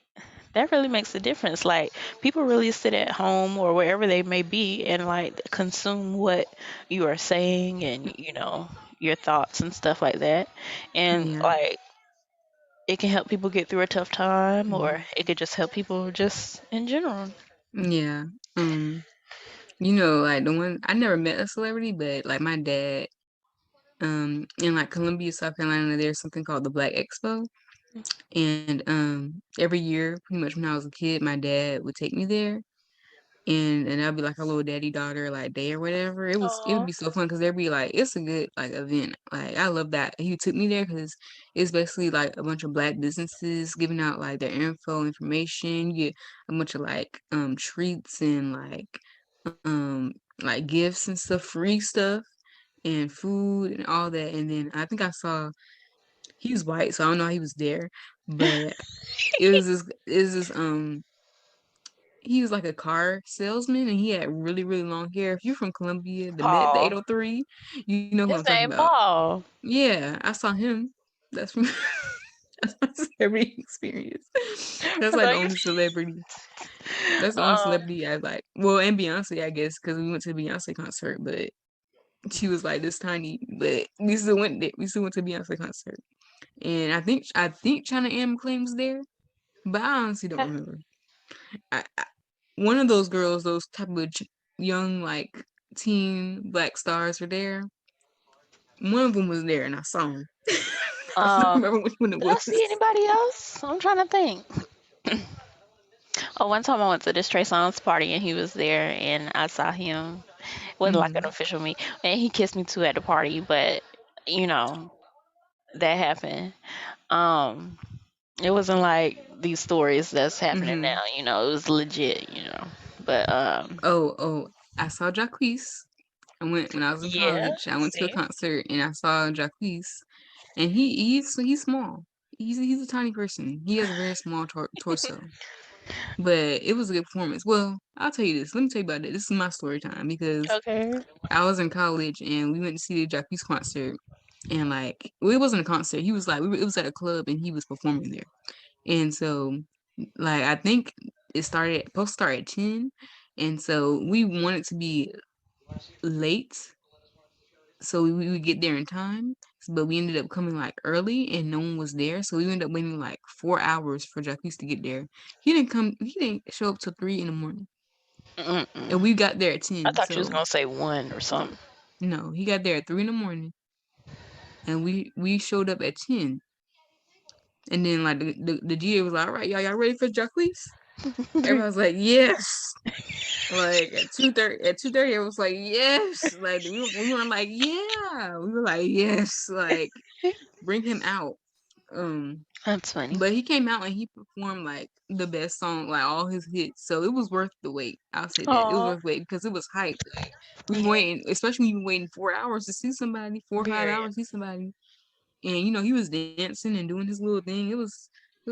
[SPEAKER 1] that really makes a difference. Like people really sit at home or wherever they may be and like consume what you are saying and your thoughts and stuff like that. And
[SPEAKER 2] Yeah.
[SPEAKER 1] like it can help people get through a tough time or
[SPEAKER 2] Hmm.
[SPEAKER 1] it could just help people just in general.
[SPEAKER 2] Yeah. Um. Like the one I never met a celebrity, but like my dad. In like Columbia, South Carolina, there's something called the Black Expo, and every year, pretty much when I was a kid, my dad would take me there, and I'd be like a little daddy daughter like day or whatever. It would
[SPEAKER 1] Oh,
[SPEAKER 2] be so fun because there'd be like it's a good like event. Like I love that he took me there because it's basically like a bunch of black businesses giving out like their information. You get a bunch of like treats and like gifts and stuff, free stuff and food and all that. And then I think I saw he was white, so I don't know how he was there, but it was this he was like a car salesman, and he had really really long hair. If you're from Columbia, the Met, the
[SPEAKER 1] Paul.
[SPEAKER 2] 803, you know who I'm
[SPEAKER 1] His
[SPEAKER 2] talking
[SPEAKER 1] name
[SPEAKER 2] about.
[SPEAKER 1] Paul.
[SPEAKER 2] Yeah, I saw him. That's from that's my celebrity experience. That's
[SPEAKER 1] I
[SPEAKER 2] like the
[SPEAKER 1] thought you.
[SPEAKER 2] only celebrity. That's the only
[SPEAKER 1] Um,
[SPEAKER 2] celebrity I like. Well, and Beyonce, I guess, because we went to the Beyonce concert, but she was like this tiny, but we still went there. We still went to the Beyonce concert, and I think China Anne McClain was there, but I honestly don't remember. I one of those girls, those type of young like teen black stars were there. One of them was there, and I saw him. I don't remember which one it
[SPEAKER 1] did I
[SPEAKER 2] was.
[SPEAKER 1] see anybody else? I'm trying to think. Oh, one time I went to this Trey Songz party and he was there and I saw him. It wasn't like an
[SPEAKER 2] Hmm.
[SPEAKER 1] official meet. And he kissed me too at the party, but you know, that happened. Um, it wasn't like these stories that's happening
[SPEAKER 2] Hmm.
[SPEAKER 1] now, it was legit, But
[SPEAKER 2] Oh, I saw Jacques. I went when I was in
[SPEAKER 1] yeah,
[SPEAKER 2] college. I went to a
[SPEAKER 1] see.
[SPEAKER 2] concert and I saw Jacques, and he's small. He's a tiny person. He has a very small torso, but it was a good performance. Well, I'll tell you this. Let me tell you about it. This is my story time because
[SPEAKER 1] Okay.
[SPEAKER 2] I was in college and we went to see the Jacques concert. And like, well, it wasn't a concert. He was like, it was at a club and he was performing there. And so, like, I think supposed to start at 10. And so we wanted to be late so we would get there in time. But we ended up coming like early and no one was there. So we ended up waiting like 4 hours for Jacques to get there. He didn't show up till 3 in the morning.
[SPEAKER 1] Mm-mm.
[SPEAKER 2] And we got there at
[SPEAKER 1] I
[SPEAKER 2] 10.
[SPEAKER 1] thought you was
[SPEAKER 2] So
[SPEAKER 1] gonna say one or something.
[SPEAKER 2] no, he got there at 3 in the morning and we showed up at 10. And then like the GA was like, all right, y'all ready for Jacques? Everybody was like, yes. Like at 2:30, I was like, yes. Like we were like, yeah. We were like, yes. Like bring him out. Um,
[SPEAKER 1] That's funny.
[SPEAKER 2] but he came out and he performed like the best song, like all his hits. So it was worth the wait. I'll say that it was
[SPEAKER 1] Oh,
[SPEAKER 2] worth wait because it was hype. We were
[SPEAKER 1] yeah.
[SPEAKER 2] waiting, especially when you were waiting 4 hours to see somebody, 4 or 5 hours
[SPEAKER 1] Period.
[SPEAKER 2] to see somebody. And he was dancing and doing his little thing. It was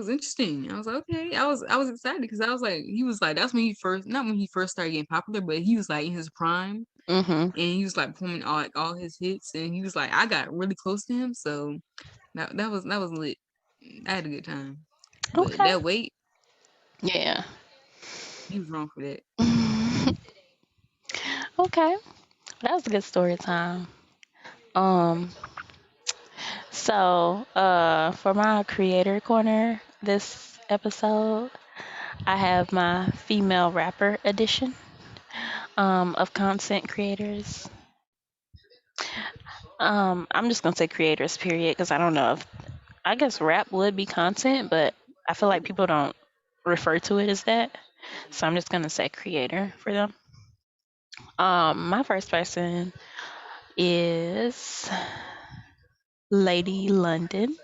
[SPEAKER 2] interesting. I was like, okay. I was excited because I was like, he was like, that's when he first, not when he first started getting popular, but he was like in his prime
[SPEAKER 1] Mhm.
[SPEAKER 2] and he was like performing all his hits and he was like, I got really close to him, so that was lit. I had a good time, but
[SPEAKER 1] Okay.
[SPEAKER 2] that wait,
[SPEAKER 1] Yeah.
[SPEAKER 2] he was wrong for that.
[SPEAKER 1] Okay. That was a good story time. Um, for my creator corner this episode, I have my female rapper edition of content creators. I'm just gonna say creators, period, because I don't know if I guess rap would be content, but I feel like people don't refer to it as that. So I'm just gonna say creator for them. My first person is Lady London.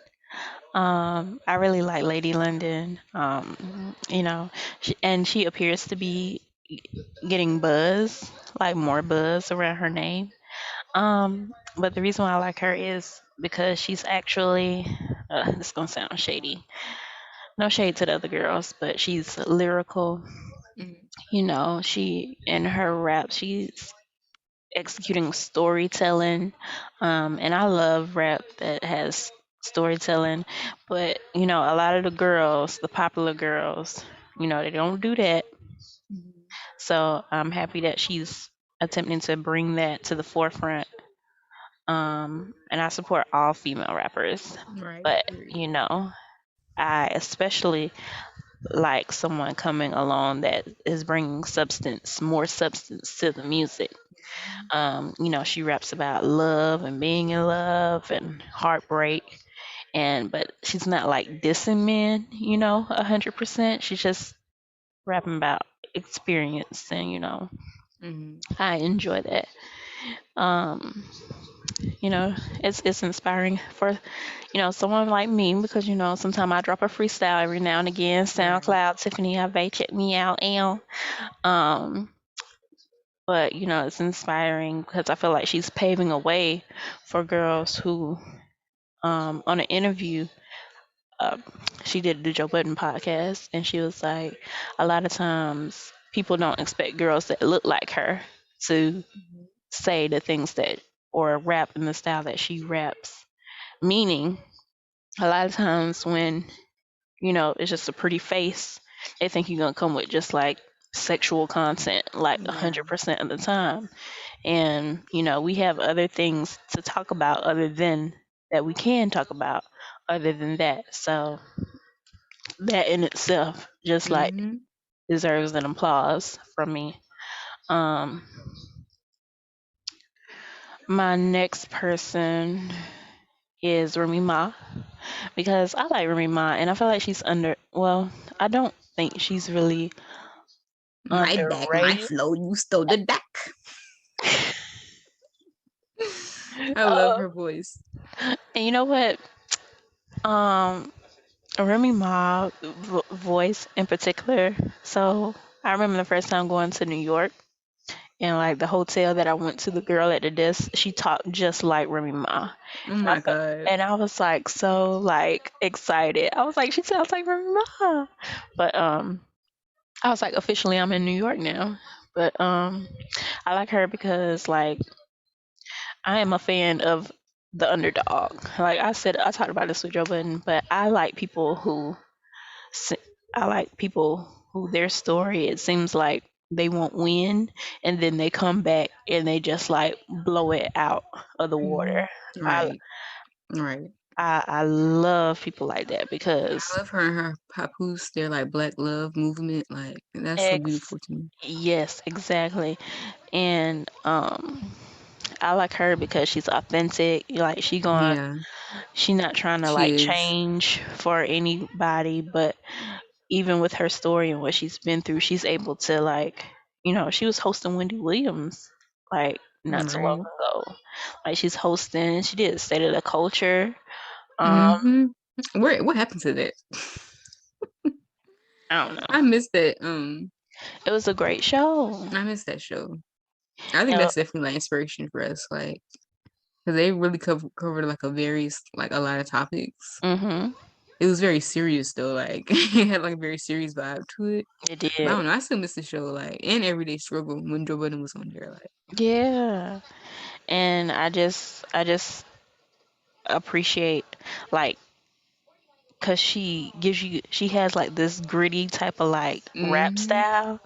[SPEAKER 1] I really like Lady London. She appears to be getting buzz, like more buzz around her name. But the reason why I like her is because she's actually, this is gonna sound shady. No shade to the other girls, but she's lyrical.
[SPEAKER 2] Mhm.
[SPEAKER 1] She in her rap, she's executing storytelling. And I love rap that has storytelling. But, a lot of the girls, the popular girls, they don't do that.
[SPEAKER 2] Mhm.
[SPEAKER 1] So I'm happy that she's attempting to bring that to the forefront. And I support all female rappers.
[SPEAKER 2] Right.
[SPEAKER 1] But,
[SPEAKER 2] Period.
[SPEAKER 1] I especially like someone coming along that is bringing more substance to the music. She raps about love and being in love and heartbreak, but she's not like dissing men, 100%. She's just rapping about experience, and
[SPEAKER 2] Mhm.
[SPEAKER 1] I enjoy that. Um, it's inspiring for someone like me because sometimes I drop a freestyle every now and again.
[SPEAKER 2] Right.
[SPEAKER 1] SoundCloud, Tiffany, check me out, and um, but it's inspiring because I feel like she's paving a way for girls who on an interview, uh, she did the Joe Budden podcast, and she was like, a lot of times people don't expect girls that look like her to
[SPEAKER 2] Mhm.
[SPEAKER 1] say the things that or rap in the style that she raps. Meaning, a lot of times when it's just a pretty face, they think you're gonna come with just like sexual content like
[SPEAKER 2] Yeah.
[SPEAKER 1] 100% of the time. And we have other things to talk about other than that we can talk about other than that. So that in itself just like
[SPEAKER 2] Hmm.
[SPEAKER 1] deserves an applause from me. Um, my next person is Remy Ma because I like Remy Ma and I feel like she's well, I don't think she's really
[SPEAKER 2] My back, my
[SPEAKER 1] underrated.
[SPEAKER 2] flow, you stole the deck. I love
[SPEAKER 1] Oh,
[SPEAKER 2] her voice.
[SPEAKER 1] and you know what? Um, Remy Ma voice in particular. So I remember the first time going to New York and like the hotel that I went to, the girl at the desk, she talked just like Remy Ma.
[SPEAKER 2] Oh
[SPEAKER 1] And
[SPEAKER 2] my God.
[SPEAKER 1] and I was like so like excited. I was like, she sounds like Remy Ma. But I was like, officially I'm in New York now. But I like her because like I am a fan of the underdog. Like I said, I talked about this with Joe Budden, but I like people s- who their story it seems like they won't win and then they come back and they just like blow it out of the
[SPEAKER 2] Hmm.
[SPEAKER 1] water. I
[SPEAKER 2] Right. Right.
[SPEAKER 1] I love people like that
[SPEAKER 2] I
[SPEAKER 1] because
[SPEAKER 2] love her and her papoose. They're like Black Love movement. Like that's so
[SPEAKER 1] ex
[SPEAKER 2] beautiful to me.
[SPEAKER 1] yes, exactly. And I like her because she's authentic. Like
[SPEAKER 2] Yeah,
[SPEAKER 1] she not trying to
[SPEAKER 2] she
[SPEAKER 1] like
[SPEAKER 2] is.
[SPEAKER 1] change for anybody, but even with her story and what she's been through, she's able to like, she was hosting Wendy Williams like not too long
[SPEAKER 2] Right.
[SPEAKER 1] ago. Like she's hosting, she did State of the Culture. Um,
[SPEAKER 2] Hmm. What happened to that?
[SPEAKER 1] I don't know.
[SPEAKER 2] I missed that.
[SPEAKER 1] It was a great show.
[SPEAKER 2] I missed that show. I think
[SPEAKER 1] And,
[SPEAKER 2] that's definitely like inspiration for us, like because they really covered like like a lot of topics.
[SPEAKER 1] mm-hmm,
[SPEAKER 2] It was very serious though, like it had like a very serious vibe to it.
[SPEAKER 1] it
[SPEAKER 2] But I
[SPEAKER 1] did.
[SPEAKER 2] don't know, I still miss the show, like and Everyday Struggle when Joe Budden was on there, like.
[SPEAKER 1] Yeah. And I just appreciate like cuz she has like this gritty type of like rap
[SPEAKER 2] Hmm.
[SPEAKER 1] style,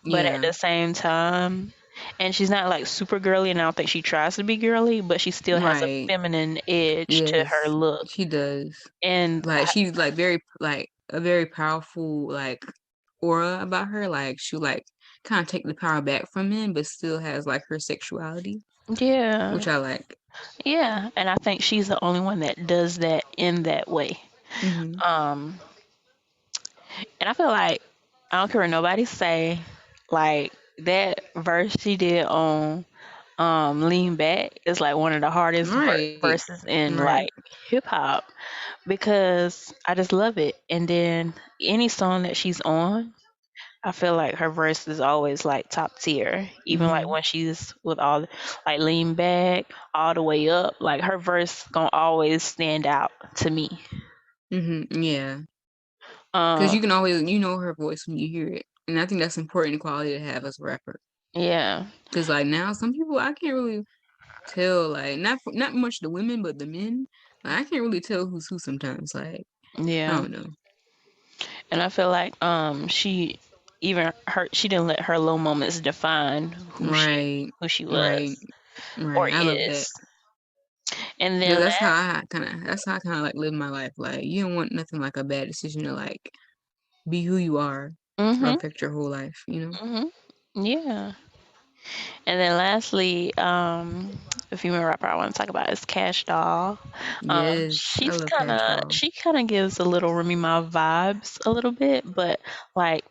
[SPEAKER 1] but at
[SPEAKER 2] Yeah.
[SPEAKER 1] the same time, and she's not like super girly, and I don't think she tries to be girly, but she still has a
[SPEAKER 2] Right.
[SPEAKER 1] feminine edge to her
[SPEAKER 2] Yes,
[SPEAKER 1] look.
[SPEAKER 2] she does.
[SPEAKER 1] And
[SPEAKER 2] Like she's like very like a very powerful like aura about her. Like she like kind of take the power back from men, but still has like her sexuality,
[SPEAKER 1] yeah,
[SPEAKER 2] which I like.
[SPEAKER 1] yeah, and I think she's the only one that does that in that way.
[SPEAKER 2] Hmm.
[SPEAKER 1] Um, and I feel like I don't care what nobody say, like that verse she did on Lean Back is like one of the hardest
[SPEAKER 2] Right.
[SPEAKER 1] verses in
[SPEAKER 2] Right.
[SPEAKER 1] like hip hop because I just love it. And then any song that she's on, I feel like her verse is always like top tier. Even like
[SPEAKER 2] Hmm.
[SPEAKER 1] when she's with all like Lean Back all the way up, like her verse gonna always stand out to me.
[SPEAKER 2] Hmm. Yeah. Because
[SPEAKER 1] Um,
[SPEAKER 2] you can always her voice when you hear it, and I think that's important quality to have as a rapper.
[SPEAKER 1] yeah,
[SPEAKER 2] Because like now, some people I can't really tell, like not much the women, but the men, like I can't really tell who's who sometimes. Like I
[SPEAKER 1] yeah.
[SPEAKER 2] don't know.
[SPEAKER 1] And I feel like she didn't let her low moments define
[SPEAKER 2] Right.
[SPEAKER 1] who she
[SPEAKER 2] Right.
[SPEAKER 1] was or
[SPEAKER 2] Right. I love that.
[SPEAKER 1] is. And
[SPEAKER 2] Because
[SPEAKER 1] then
[SPEAKER 2] that's how I kind of like live my life. Like you don't want nothing like a bad decision to like be who you are or
[SPEAKER 1] mhm,
[SPEAKER 2] affect your whole life, you know?
[SPEAKER 1] mhm, yeah. And then lastly, a female rapper I want to talk about is Cash Doll.
[SPEAKER 2] Yes, I love Cash Doll.
[SPEAKER 1] She kind of gives a little Remy Ma vibes a little bit, but like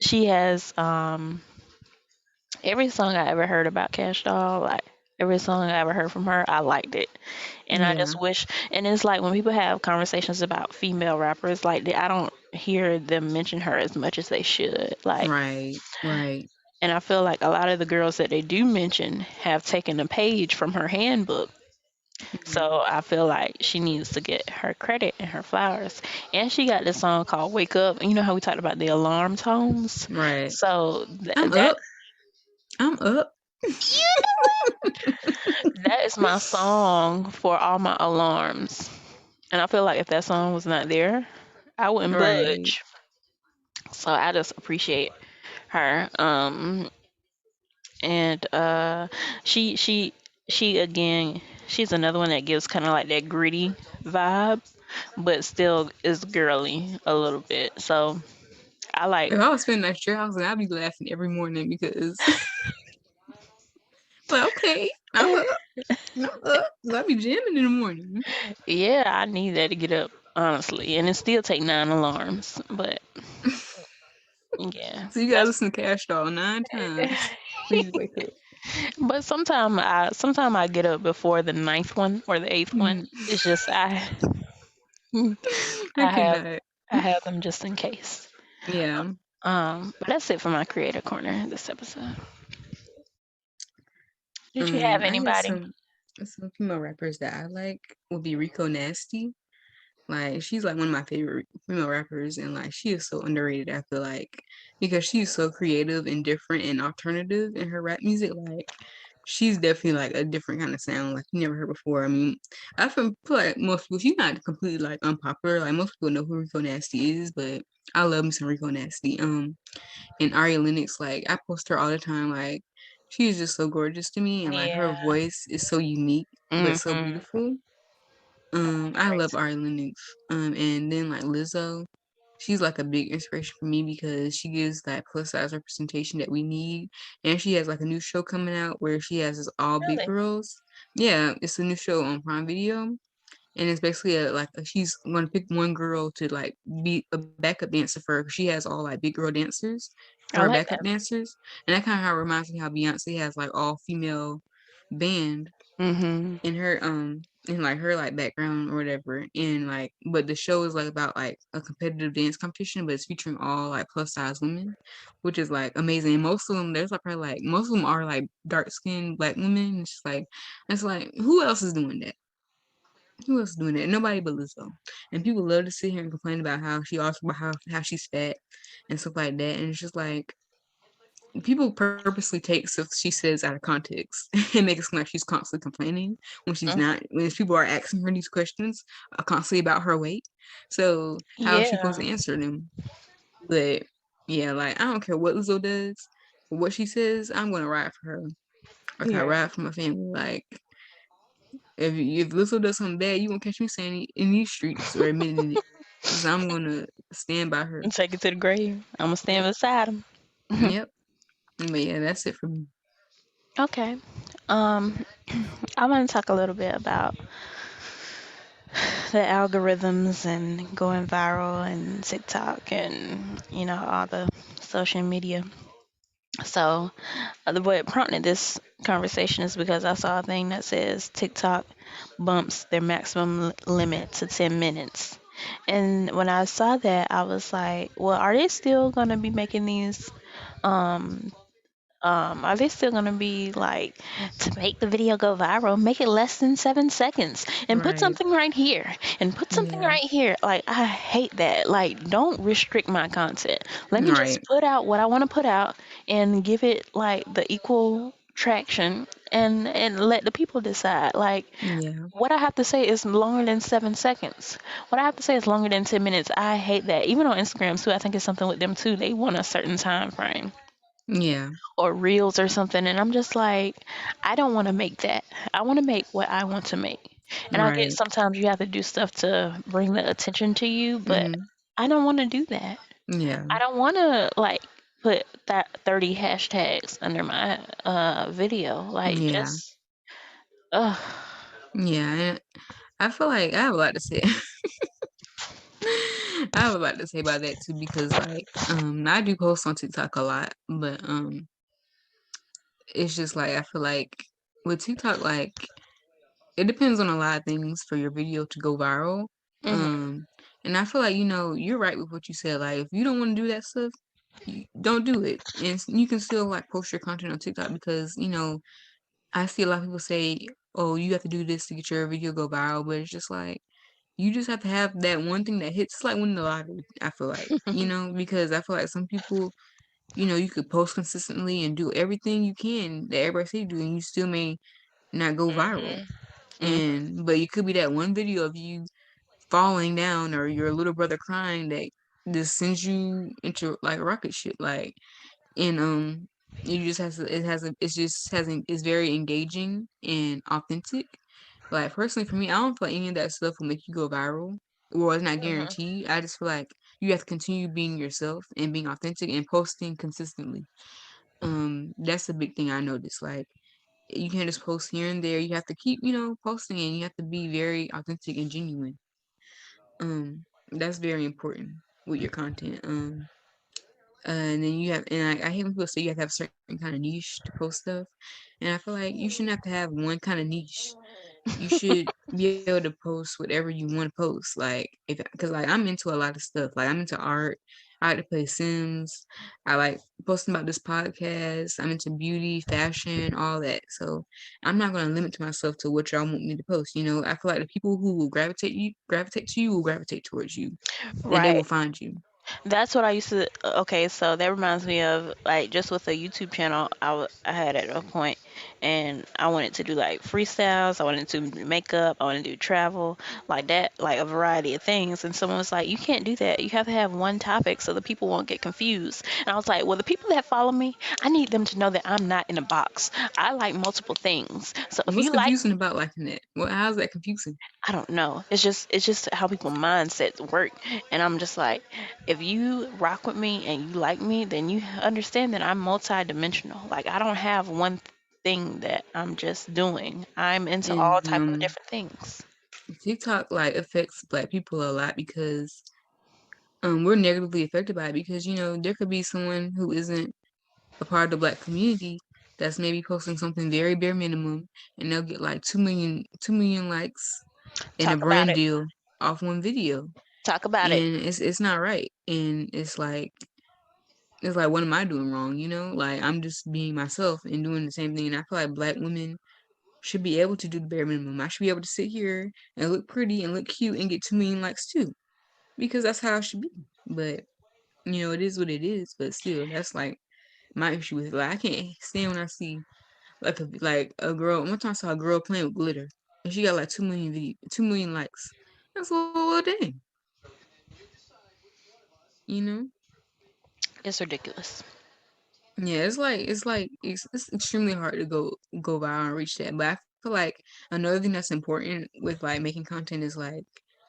[SPEAKER 1] she has every song I ever heard about Cash Doll, like every song I ever heard from her, I liked it. And I
[SPEAKER 2] Yeah.
[SPEAKER 1] just wish, and it's like when people have conversations about female rappers, like I don't hear them mention her as much as they should. Like,
[SPEAKER 2] Right. Right.
[SPEAKER 1] and I feel like a lot of the girls that they do mention have taken a page from her handbook.
[SPEAKER 2] Mhm.
[SPEAKER 1] So I feel like she needs to get her credit and her flowers. And she got this song called Wake Up. You know how we talked about the alarm tones?
[SPEAKER 2] Right.
[SPEAKER 1] So
[SPEAKER 2] I'm
[SPEAKER 1] that
[SPEAKER 2] up. I'm up.
[SPEAKER 1] that is my song for all my alarms. And I feel like if that song was not there, I wouldn't
[SPEAKER 2] Right.
[SPEAKER 1] budge. So I just appreciate her. And she again, she's another one that gives kind of like that gritty vibe, but still is girly a little bit. So I like,
[SPEAKER 2] If I was spending at your house, I'd be laughing every morning because, like, okay, I'm up. I'm up. 'Cause I be jamming in the morning.
[SPEAKER 1] yeah, I need that to get up, honestly, and it still take 9 alarms, but yeah,
[SPEAKER 2] So you gotta
[SPEAKER 1] that's.
[SPEAKER 2] listen to Cash Doll 9 times for you to wake up.
[SPEAKER 1] But sometime I get up before the ninth one or the eighth one.
[SPEAKER 2] Mhm.
[SPEAKER 1] It's just
[SPEAKER 2] I
[SPEAKER 1] I have
[SPEAKER 2] cannot.
[SPEAKER 1] I have them just in case.
[SPEAKER 2] Yeah.
[SPEAKER 1] But that's it for my creator corner this episode. Did you have
[SPEAKER 2] I guess
[SPEAKER 1] anybody?
[SPEAKER 2] some female rappers that I like would be Rico Nasty. Like she's like one of my favorite female rappers, and like she is so underrated. I feel like because she's so creative and different and alternative in her rap music. Like she's definitely like a different kind of sound like you never heard before. I mean, feel like most people she's not completely like unpopular. Like most people know who Rico Nasty is, but I love me some Rico Nasty. And Aria Lennox, like I post her all the time. Like she's just so gorgeous to me, and like her
[SPEAKER 1] Yeah.
[SPEAKER 2] voice is so unique but so
[SPEAKER 1] Mhm.
[SPEAKER 2] beautiful. I
[SPEAKER 1] Great.
[SPEAKER 2] love Ari Lennox. And then like Lizzo, she's like a big inspiration for me because she gives that plus size representation that we need. And she has like a new show coming out where she has this all big
[SPEAKER 1] Really?
[SPEAKER 2] girls. Yeah, it's a new show on Prime Video. And it's basically she's gonna pick one girl to like be a backup dancer for her. 'Cause she has all like big girl dancers for
[SPEAKER 1] I
[SPEAKER 2] her
[SPEAKER 1] like
[SPEAKER 2] backup
[SPEAKER 1] that.
[SPEAKER 2] dancers. And that kind of how reminds me how Beyonce has like all female band
[SPEAKER 1] Mhm.
[SPEAKER 2] in like her like background or whatever, and like but the show is like about like a competitive dance competition, but it's featuring all like plus size women, which is like amazing. And most of them there's like probably like most of them are like dark skinned black women. It's like who else is doing that? Who else is doing that? Nobody but Lizzo. And people love to sit here and complain about how she also about how she's fat and stuff like that, and it's just like people purposely take stuff she says out of context and make it seem like she's constantly complaining when she's
[SPEAKER 1] Mm.
[SPEAKER 2] not. When people are asking her these questions constantly about her weight, so how is she supposed
[SPEAKER 1] Yeah.
[SPEAKER 2] to answer them? But yeah, like I don't care what Lizzo does, what she says, I'm gonna ride for her. Like I
[SPEAKER 1] Period.
[SPEAKER 2] ride for my family. Like if Lizzo does something bad, you won't catch me saying it in these streets or admitting it, because I'm gonna stand by her.
[SPEAKER 1] And take it to the grave. I'm gonna stand
[SPEAKER 2] Yep,
[SPEAKER 1] beside him.
[SPEAKER 2] yep. But yeah, that's it for me.
[SPEAKER 1] Okay. Um, I want to talk a little bit about the algorithms and going viral and TikTok and all the social media. So, what prompted this conversation is because I saw a thing that says TikTok bumps their maximum limit to 10 minutes. And when I saw that, I was like, well, are they still going to be making these um are they still gonna be like, to make the video go viral, make it less than 7 seconds and put
[SPEAKER 2] Right.
[SPEAKER 1] something right here and put something
[SPEAKER 2] Yeah.
[SPEAKER 1] right here? Like, I hate that. Like, don't restrict my content. Let me just
[SPEAKER 2] Right.
[SPEAKER 1] put out what I want to put out and give it like the equal traction and let the people decide. Like,
[SPEAKER 2] Yeah.
[SPEAKER 1] what I have to say is longer than 7 seconds. What I have to say is longer than 10 minutes. I hate that. Even on Instagram too, I think it's something with them too. They want a certain time frame
[SPEAKER 2] Yeah.
[SPEAKER 1] or reels or something, and I'm just like, I don't want to make that. I want to make what I want to make. And I get
[SPEAKER 2] Right.
[SPEAKER 1] sometimes you have to do stuff to bring the attention to you, but
[SPEAKER 2] Mhm.
[SPEAKER 1] I don't want to do that.
[SPEAKER 2] Yeah.
[SPEAKER 1] I don't want to like put that 30 hashtags under my video. Like,
[SPEAKER 2] Yeah.
[SPEAKER 1] just ugh.
[SPEAKER 2] Yeah. And I feel like I have a lot to say. I have a lot to say about that too because like I do post on TikTok a lot, but it's just like I feel like with TikTok like it depends on a lot of things for your video to go viral.
[SPEAKER 1] Mhm.
[SPEAKER 2] Um and I feel like you're right with what you said. Like if you don't want to do that stuff, you don't do it. And you can still like post your content on TikTok because I see a lot of people say oh, you have to do this to get your video go viral, but it's just like you just have to have that one thing that hits. It's like winning the lottery, I feel like, because I feel like some people, you could post consistently and do everything you can that everybody say you do, and you still may not go viral.
[SPEAKER 1] Mhm. Mhm.
[SPEAKER 2] But it could be that one video of you falling down or your little brother crying that just sends you into like a rocket ship. Like, and you just has to, it has a, it's just hasn't it's very engaging and authentic. Like personally for me, I don't feel like any of that stuff will make you go viral. Well, it's not
[SPEAKER 1] Mhm.
[SPEAKER 2] guaranteed. I just feel like you have to continue being yourself and being authentic and posting consistently. That's the big thing I noticed. Like you can't just post here and there. You have to keep, posting, and you have to be very authentic and genuine. That's very important with your content. And then you have, and I hate when people say you have to have a certain kind of niche to post stuff. And I feel like you shouldn't have to have one kind of niche. You should be able to post whatever you want to post. Like because like I'm into a lot of stuff. Like I'm into art. I like to play Sims. I like posting about this podcast. I'm into beauty, fashion, all that. So I'm not gonna limit to myself to what y'all want me to post. I feel like the people who will gravitate to you will gravitate towards you, and they will
[SPEAKER 1] Right.
[SPEAKER 2] find you.
[SPEAKER 1] That's what I used to. Okay, so that reminds me of like just with a YouTube channel I had at a point, and I wanted to do like freestyles. I wanted to do makeup. I wanted to do travel, like that, like a variety of things. And someone was like, "You can't do that. You have to have one topic so the people won't get confused." And I was like, "Well, the people that follow me, I need them to know that I'm not in a box. I like multiple things. So if
[SPEAKER 2] What's
[SPEAKER 1] you like
[SPEAKER 2] confusing about liking that? Well, how's that confusing?
[SPEAKER 1] I don't know. It's just how people mindsets work. And I'm just like, if you rock with me and you like me, then you understand that I'm multi-dimensional. Like I don't have one thing that I'm just doing. I'm into all
[SPEAKER 2] And
[SPEAKER 1] type of different things.
[SPEAKER 2] TikTok like affects Black people a lot because we're negatively affected by it because there could be someone who isn't a part of the Black community that's maybe posting something very bare minimum, and they'll get like 2 million likes and a
[SPEAKER 1] Talk about
[SPEAKER 2] brand
[SPEAKER 1] it.
[SPEAKER 2] deal off one video,
[SPEAKER 1] Talk about it.
[SPEAKER 2] and it's not right, and it's like what am I doing wrong? Like I'm just being myself and doing the same thing, and I feel like Black women should be able to do the bare minimum. I should be able to sit here and look pretty and look cute and get 2 million likes too, because that's how it should be. But it is what it is. But still, that's like my issue with it. Like I can't stand when I see like a girl. One time I saw a girl playing with glitter, and she got like 2 million likes. That's a little dang, you know.
[SPEAKER 1] It's ridiculous.
[SPEAKER 2] Yeah, it's extremely hard to go viral and reach that. But I feel like another thing that's important with like making content is like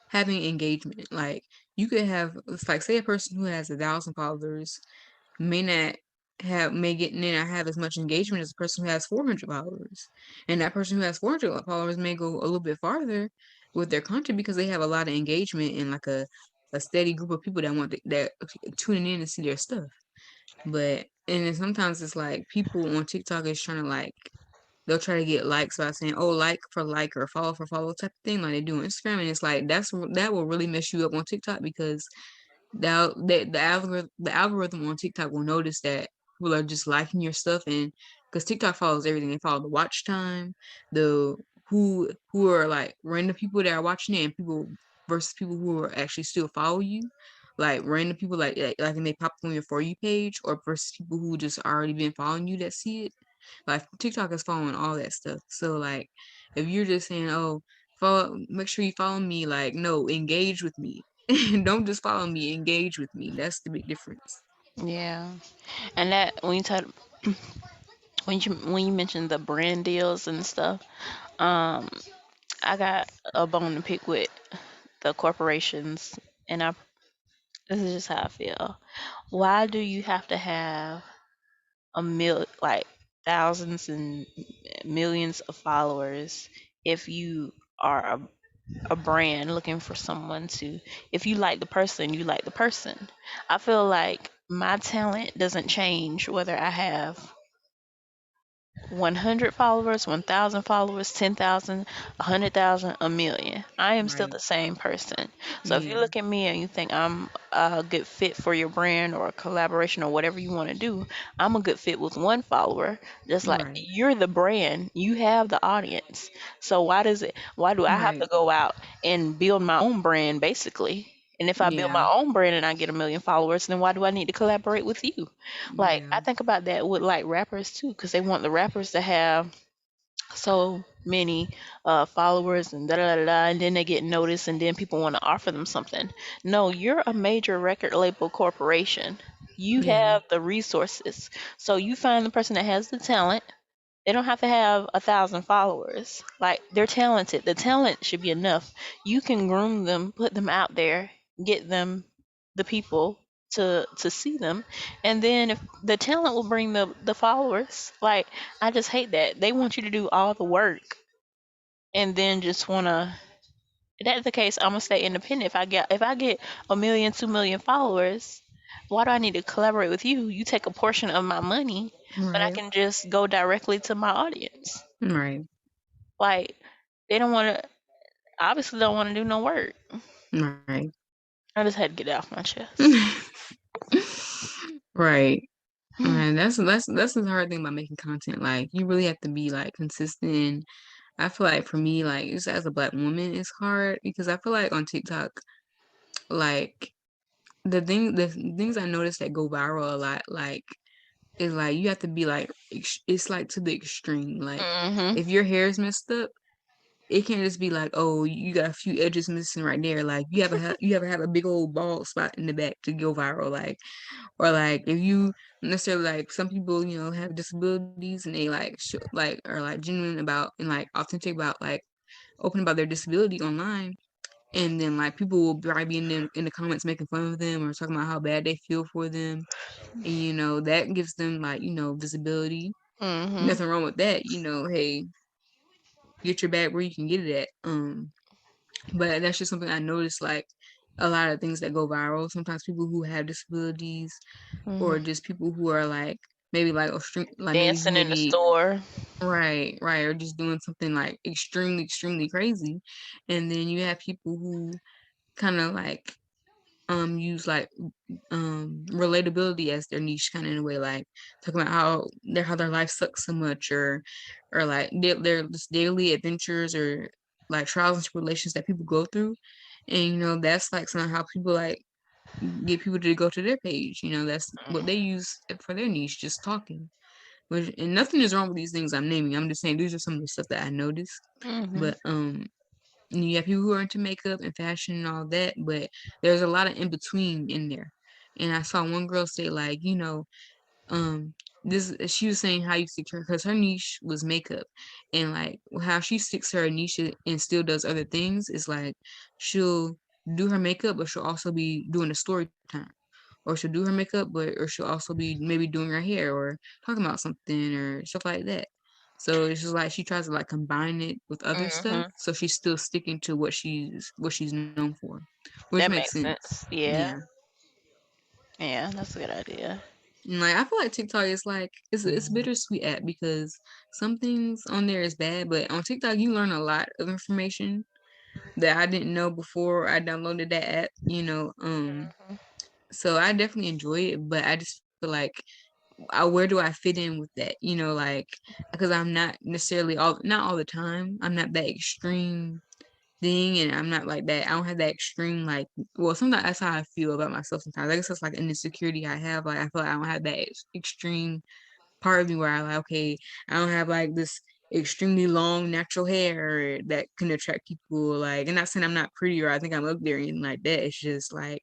[SPEAKER 2] having engagement. Like you could have it's like say a person who has 1,000 followers may not have as much engagement as a person who has 400 followers, and that person who has 400 followers may go a little bit farther with their content because they have a lot of engagement and like a steady group of people that tuning in to see their stuff. But and then sometimes it's like people on TikTok is trying to like they'll try to get likes by saying, "Oh, like for like or follow for follow" type of thing, like they do on Instagram, and it's like that will really mess you up on TikTok because the algorithm on TikTok will notice that people are just liking your stuff, and because TikTok follows everything, they follow the watch time, the who are like random people that are watching it, and people versus people who are actually still follow you, like random people like and they pop up on your for you page, or versus people who just already been following you that see it. Like TikTok is following all that stuff. So like if you're just saying, "Oh, follow make sure you follow me," like no, engage with me. Don't just follow me, engage with me. That's the big difference.
[SPEAKER 1] Yeah. And that when you mentioned the brand deals and stuff, um, I got a bone to pick with the corporations, and this is just how I feel. Why do you have to have like thousands and millions of followers if you are a brand looking for someone to, if you like the person, you like the person. I feel like my talent doesn't change whether I have 100 followers, 1,000 followers, 10,000, 100,000, a million. I am still
[SPEAKER 2] Right.
[SPEAKER 1] the same person. So if you
[SPEAKER 2] Yeah.
[SPEAKER 1] look at me and you think I'm a good fit for your brand or a collaboration or whatever you want to do, I'm a good fit with one follower. Just like
[SPEAKER 2] Right.
[SPEAKER 1] you're the brand, you have the audience. So why do I have
[SPEAKER 2] Right.
[SPEAKER 1] to go out and build my own brand basically? And if I build
[SPEAKER 2] Yeah.
[SPEAKER 1] my own brand and I get a million followers, then why do I need to collaborate with you? Like
[SPEAKER 2] Yeah.
[SPEAKER 1] I think about that with like rappers too, because they want the rappers to have so many followers and da da da da, and then they get noticed, and then people want to offer them something. No, you're a major record label corporation. You
[SPEAKER 2] Yeah.
[SPEAKER 1] have the resources, so you find the person that has the talent. They don't have to have 1,000 followers. Like they're talented. The talent should be enough. You can groom them, put them out there, get them the people to see them, and then if the talent will bring the followers. Like I just hate that they want you to do all the work and then just wanna. If that's the case, I'm gonna stay independent. If I get a million, 2 million followers, why do I need to collaborate with you? You take a portion of my money, but I
[SPEAKER 2] Right.
[SPEAKER 1] can just go directly to my audience.
[SPEAKER 2] Right.
[SPEAKER 1] Like they don't want to, obviously don't want to do no work.
[SPEAKER 2] Right.
[SPEAKER 1] I just had to get it off my chest.
[SPEAKER 2] Right. Right. That's the hard thing about making content. Like you really have to be like consistent. I feel like for me, like just as a black woman, it's hard because I feel like on TikTok, like the things I notice that go viral a lot, like is like you have to be like it's like to the extreme. Like
[SPEAKER 1] Mhm.
[SPEAKER 2] if your hair is messed up, it can't just be like, oh, you got a few edges missing right there. Like you have to have a big old bald spot in the back to go viral. Like or like if you necessarily like some people have disabilities and they like like are like genuine about and like authentic about like open about their disability online, and then like people will probably be in the comments making fun of them or talking about how bad they feel for them, and that gives them like visibility.
[SPEAKER 1] Mhm.
[SPEAKER 2] Nothing wrong with that. Hey, get your bag where you can get it at. But that's just something I noticed, like a lot of things that go viral. Sometimes people who have disabilities or
[SPEAKER 1] Mhm.
[SPEAKER 2] just people who are like maybe like like maybe who
[SPEAKER 1] Dancing in the
[SPEAKER 2] maybe
[SPEAKER 1] store.
[SPEAKER 2] right, or just doing something like extremely crazy, and then you have people who kind of like use like relatability as their niche kind of in a way, like talking about how their life sucks so much, or like their just daily adventures or like trials and tribulations that people go through, and that's like somehow people like get people to go to their page. That's what they use for their niche, just talking. Which, and nothing is wrong with these things I'm naming. I'm just saying these are some of the stuff that I noticed.
[SPEAKER 1] Mhm.
[SPEAKER 2] But you have people who are into makeup and fashion and all that, but there's a lot of in between in there. And I saw one girl say like, um, this she was saying how you stick to her because her niche was makeup, and like how she sticks to her niche and still does other things is like she'll do her makeup, but she'll also be doing a story time. Or she'll do her makeup, or she'll also be maybe doing her hair or talking about something or stuff like that. So it's just like she tries to like combine it with other stuff,
[SPEAKER 1] Mhm.
[SPEAKER 2] so she's still sticking to what she's known for, which
[SPEAKER 1] That
[SPEAKER 2] makes
[SPEAKER 1] makes
[SPEAKER 2] sense.
[SPEAKER 1] sense.
[SPEAKER 2] Yeah.
[SPEAKER 1] Yeah. Yeah, that's a good idea.
[SPEAKER 2] And like I feel like TikTok is like it's a bittersweet app because some things on there is bad, but on TikTok you learn a lot of information that I didn't know before I downloaded that app. So I definitely enjoy it, but I just feel like where do I fit in with that? Like because I'm not necessarily not all the time. I'm not that extreme thing, and I'm not like that. I don't have that extreme like. Well, sometimes that's how I feel about myself. Sometimes I guess that's like an insecurity I have. Like I feel like I don't have that extreme part of me where I like okay, I don't have like this extremely long natural hair that can attract people. Like, and not saying I'm not pretty or I think I'm ugly or anything like that. It's just like,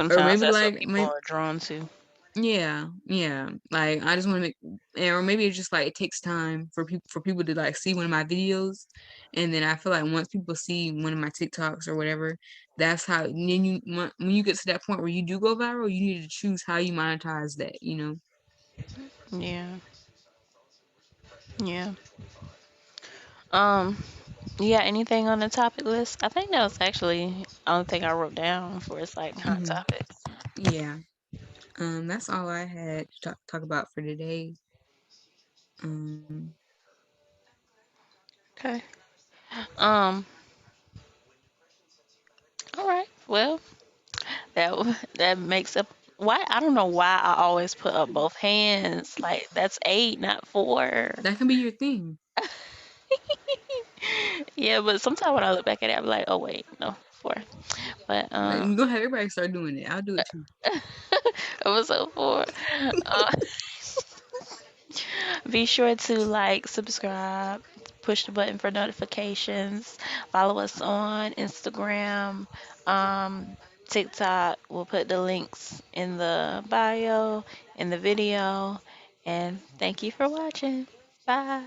[SPEAKER 2] or maybe
[SPEAKER 1] Sometimes
[SPEAKER 2] like
[SPEAKER 1] that's what
[SPEAKER 2] my
[SPEAKER 1] people are drawn to.
[SPEAKER 2] yeah. Like I just want to make, or maybe it's just like it takes time for people to like see one of my videos, and then I feel like once people see one of my TikToks or whatever, that's how. Then when you get to that point where you do go viral, you need to choose how you monetize that.
[SPEAKER 1] Yeah. Yeah. Um, yeah, anything on the topic list? I think that was actually the only thing I wrote down for it's like hot
[SPEAKER 2] Hmm.
[SPEAKER 1] topics.
[SPEAKER 2] Yeah. That's all I had to talk about for today. Um,
[SPEAKER 1] Okay. Um. All right. Well, that makes up. Why I don't know why I always put up both hands. Like that's eight, not four.
[SPEAKER 2] that can be your thing.
[SPEAKER 1] Yeah, but sometimes when I look back at it, I'm like, oh wait, no, four. But
[SPEAKER 2] Like, you gonna have everybody start doing it. I'll do it too.
[SPEAKER 1] episode four. Uh, be sure to like, subscribe, push the button for notifications, follow us on Instagram, TikTok. We'll put the links in the bio, in the video. And thank you for watching. Bye.